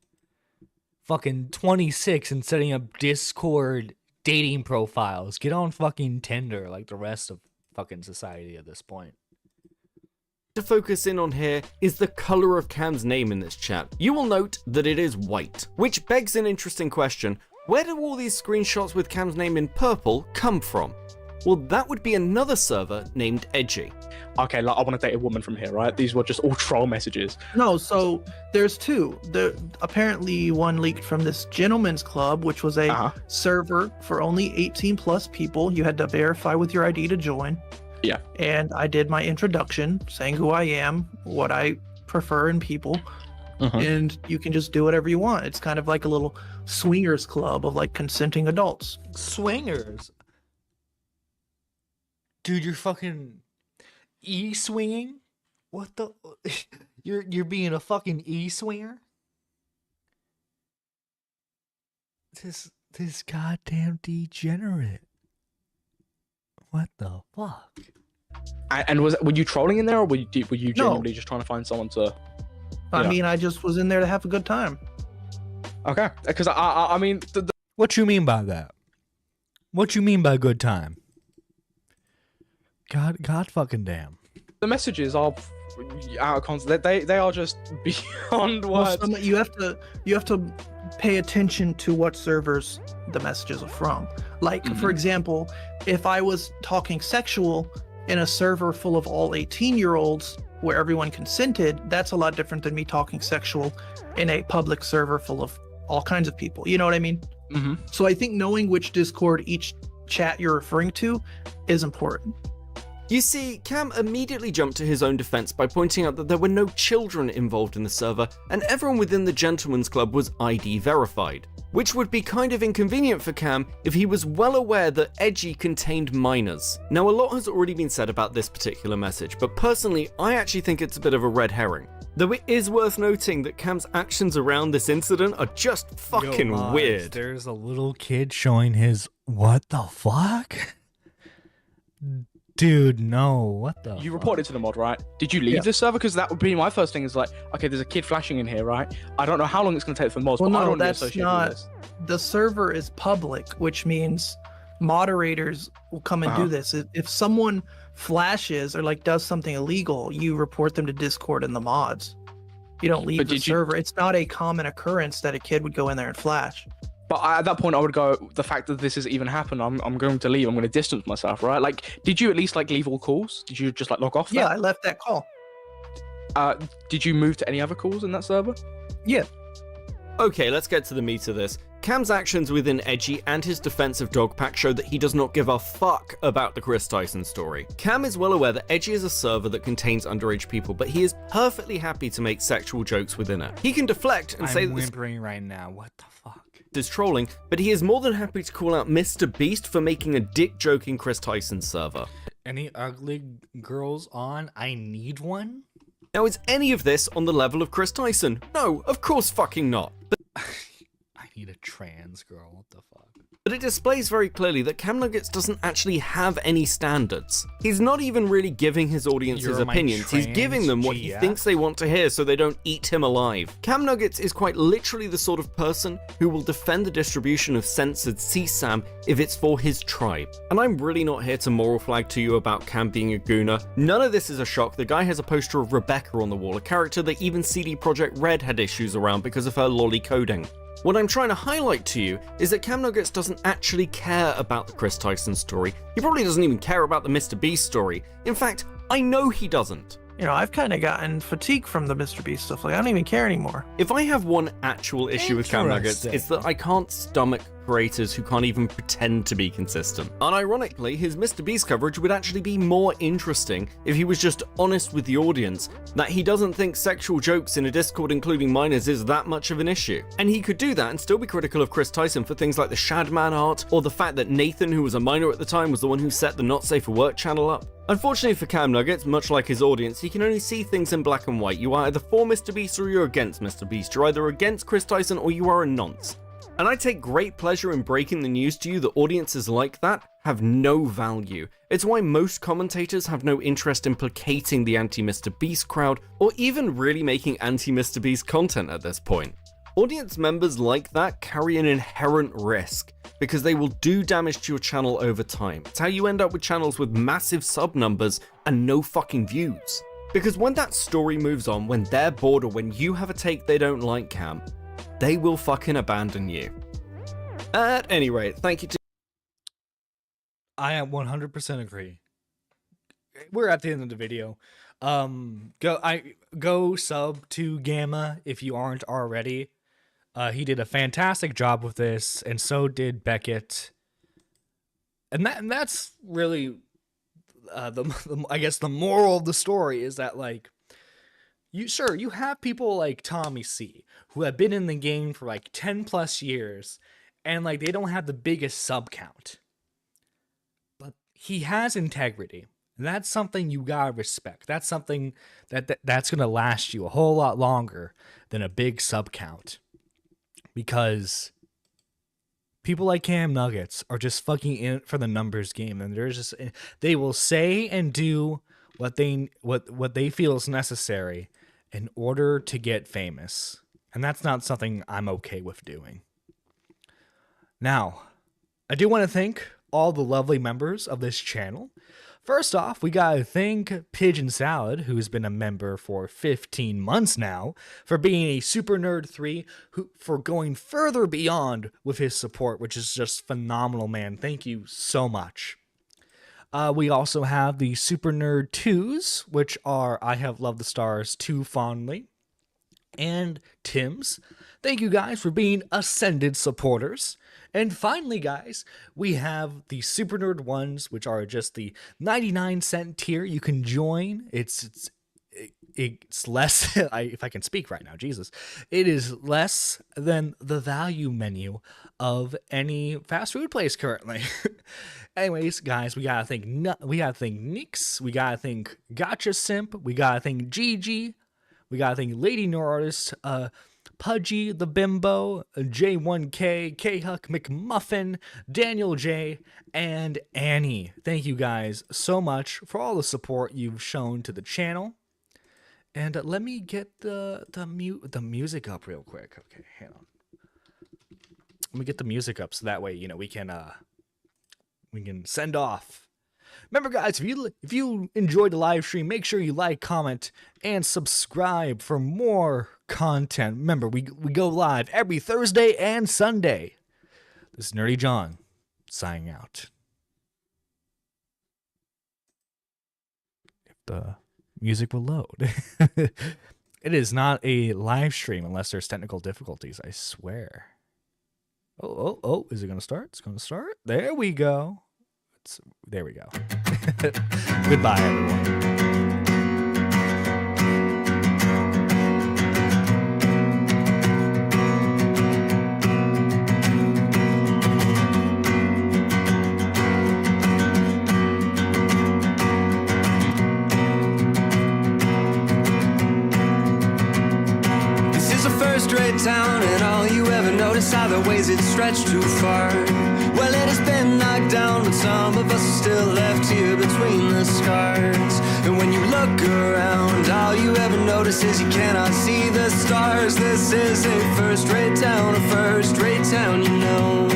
Fucking 26 and setting up Discord dating profiles. Get on fucking Tinder like the rest of fucking society at this point. to focus in on here is the color of Cam's name in this chat. You will note that it is white, which begs an interesting question. Where do all these screenshots with Cam's name in purple come from? Well, that would be another server named Edgy. Okay, like, I want to date a woman from here, right? These were just all troll messages. No, so there's two. Apparently one leaked from this gentleman's club, which was a server for only 18 plus people. You had to verify with your ID to join. Yeah. And I did my introduction, saying who I am, what I prefer in people. And you can just do whatever you want. It's kind of like a little swingers club of like consenting adults. Swingers? Dude, you're fucking e-swinging? What the? You're being a fucking e-swinger? This goddamn degenerate. What the fuck? And were you trolling in there, or were you genuinely just trying to find someone to? I mean, I just was in there to have a good time. Okay, because I mean, What you mean by that? What you mean by good time? God fucking damn. The messages are out of context. They are just beyond words. Well, you have to pay attention to what servers the messages are from. Like, for example, if I was talking sexual in a server full of all 18-year-olds where everyone consented, that's a lot different than me talking sexual in a public server full of all kinds of people. You know what I mean? So I think knowing which Discord each chat you're referring to is important. You see, Cam immediately jumped to his own defense by pointing out that there were no children involved in the server, and everyone within the Gentleman's Club was ID verified, which would be kind of inconvenient for Cam if he was well aware that Edgy contained minors. Now, a lot has already been said about this particular message, but personally, I actually think it's a bit of a red herring. Though it is worth noting that Cam's actions around this incident are just fucking weird. There's a little kid showing his what the fuck? Dude, no, what the You reported to the mod, right? Did you leave the server? Because that would be my first thing is like, okay, there's a kid flashing in here, right? I don't know how long it's going to take for the mods, Well, but I no, don't want to be that's associated not. with this. The server is public, which means moderators will come and do this. If someone flashes or like does something illegal, you report them to Discord and the mods. You don't leave the server. It's not a common occurrence that a kid would go in there and flash. But at that point, I would go, the fact that this has even happened, I'm going to leave. I'm going to distance myself, right? Like, did you at least like leave all calls? Did you just like log off? Yeah, I left that call. Did you move to any other calls in that server? Yeah. Okay, let's get to the meat of this. Cam's actions within Edgy and his defense of Dogpack show that he does not give a fuck about the Chris Tyson story. Cam is well aware that Edgy is a server that contains underage people, but he is perfectly happy to make sexual jokes within it. He can deflect and say that I'm whimpering right now. What the fuck? Is trolling, but he is more than happy to call out Mr. Beast for making a dick joke in Chris Tyson's server. Any ugly girls on? I need one? Now, is any of this on the level of Chris Tyson? No, of course fucking not. But I need a trans girl. What the fuck? But it displays very clearly that CamNuggets doesn't actually have any standards. He's not even really giving his audience his opinions, he's giving them what he thinks they want to hear so they don't eat him alive. CamNuggets is quite literally the sort of person who will defend the distribution of censored CSAM if it's for his tribe. And I'm really not here to moral flag to you about Cam being a gooner. None of this is a shock. The guy has a poster of Rebecca on the wall, a character that even CD Projekt Red had issues around because of her lolly coding. What I'm trying to highlight to you is that CamNuggets doesn't actually care about the Chris Tyson story. He probably doesn't even care about the Mr. Beast story. In fact, I know he doesn't. You know, I've kind of gotten fatigue from the Mr. Beast stuff. Like, I don't even care anymore. If I have one actual issue with CamNuggets, it's that I can't stomach creators who can't even pretend to be consistent. Unironically, his Mr. Beast coverage would actually be more interesting if he was just honest with the audience that he doesn't think sexual jokes in a Discord including minors is that much of an issue. And he could do that and still be critical of Chris Tyson for things like the Shadman art, or the fact that Nathan, who was a minor at the time, was the one who set the Not Safe for Work channel up. Unfortunately for CamNuggets, much like his audience, he can only see things in black and white. You are either for Mr. Beast or you're against Mr. Beast. You're either against Chris Tyson or you are a nonce. And I take great pleasure in breaking the news to you that audiences like that have no value. It's why most commentators have no interest in placating the anti-Mr. Beast crowd, or even really making anti-Mr. Beast content at this point. Audience members like that carry an inherent risk, because they will do damage to your channel over time. It's how you end up with channels with massive sub numbers and no fucking views. Because when that story moves on, when they're bored, or when you have a take they don't like, Cam, they will fucking abandon you. At any rate, thank you to... I 100% agree. We're at the end of the video. Go sub to Gamma if you aren't already. He did a fantastic job with this, and so did Beckett. And that's really I guess the moral of the story is that, like, you have people like Tommy C who have been in the game for like 10 plus years, and like they don't have the biggest sub count, but he has integrity, and that's something you gotta respect. That's something that's gonna last you a whole lot longer than a big sub count, because people like CamNuggets are just fucking in it for the numbers game, and they will say and do what they feel is necessary in order to get famous, and that's not something I'm okay with doing. Now, I do want to thank all the lovely members of this channel. First off, we gotta thank Pigeon Salad, who's been a member for 15 months now, for being a Super Nerd 3, for going further beyond with his support, which is just phenomenal, man. Thank you so much. We also have the Super Nerd 2s, which are I Have Loved the Stars Too Fondly, and Tim's. Thank you guys for being Ascended supporters. And finally, guys, we have the Super Nerd 1s, which are just the 99-cent tier you can join. It's less, if I can speak right now, Jesus. It is less than the value menu of any fast food place currently. Anyways, guys, we gotta thank Nix, we gotta thank Gotcha Simp, we gotta thank Gigi, we gotta thank Lady Nerdiest, Pudgy the Bimbo, J1K, K-Huck McMuffin, Daniel J, and Annie. Thank you guys so much for all the support you've shown to the channel. And let me get the music up real quick. Okay, hang on. Let me get the music up so that way, we can send off. Remember, guys, if you enjoyed the live stream, make sure you like, comment, and subscribe for more content. Remember, we go live every Thursday and Sunday. This is Nerdy John, signing out. If the music will load. It is not a live stream unless there's technical difficulties, I swear. Oh, is it going to start? It's going to start. There we go. There we go. Goodbye, everyone. This is a first-rate town, and all you ever notice are the ways it stretched too far. Well, it has been knocked down, but some of us are still left here between the scars. And when you look around, all you ever notice is you cannot see the stars. This is a first-rate town, you know.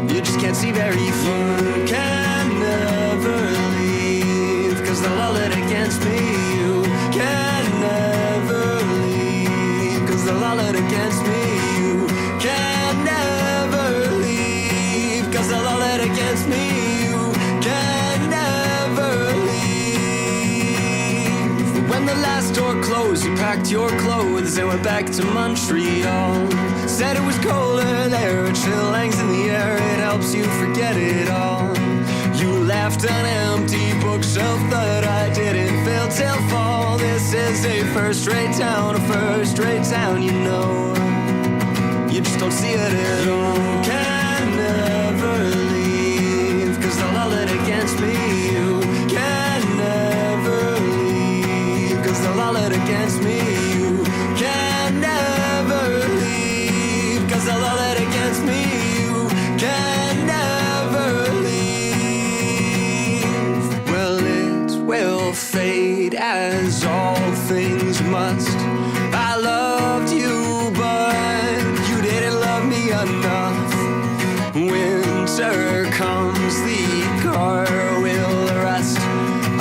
You just can't see very far. You can never leave, 'cause they'll all it against me. You can never leave, 'cause they'll all it against me. You can never leave, 'cause they'll all it against me. You can never leave. When the last door closed, you packed your clothes and went back to Montreal. Said it was colder there, a chill hangs in the air, it helps you forget it all. You left an empty bookshelf that I didn't fill till fall. This is a first-rate town, you know. You just don't see it at all. You can never leave, 'cause they'll all it against me. You can never leave, 'cause they'll all it against me. You can never leave, 'cause they'll all it against me. You can never leave. Well, it will fade as all things must. I loved you, but you didn't love me enough. Winter comes, the car will rust.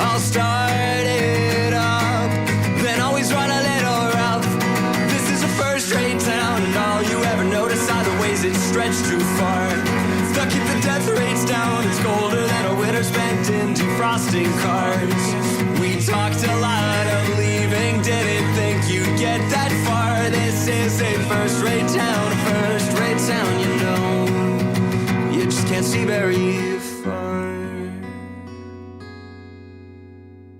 I'll start it up cause it's stretched too far. Stuck keep the death rates down, it's colder than a winter spent in defrosting cars. We talked a lot of leaving, didn't think you'd get that far. This is a first-rate town, you know. You just can't see very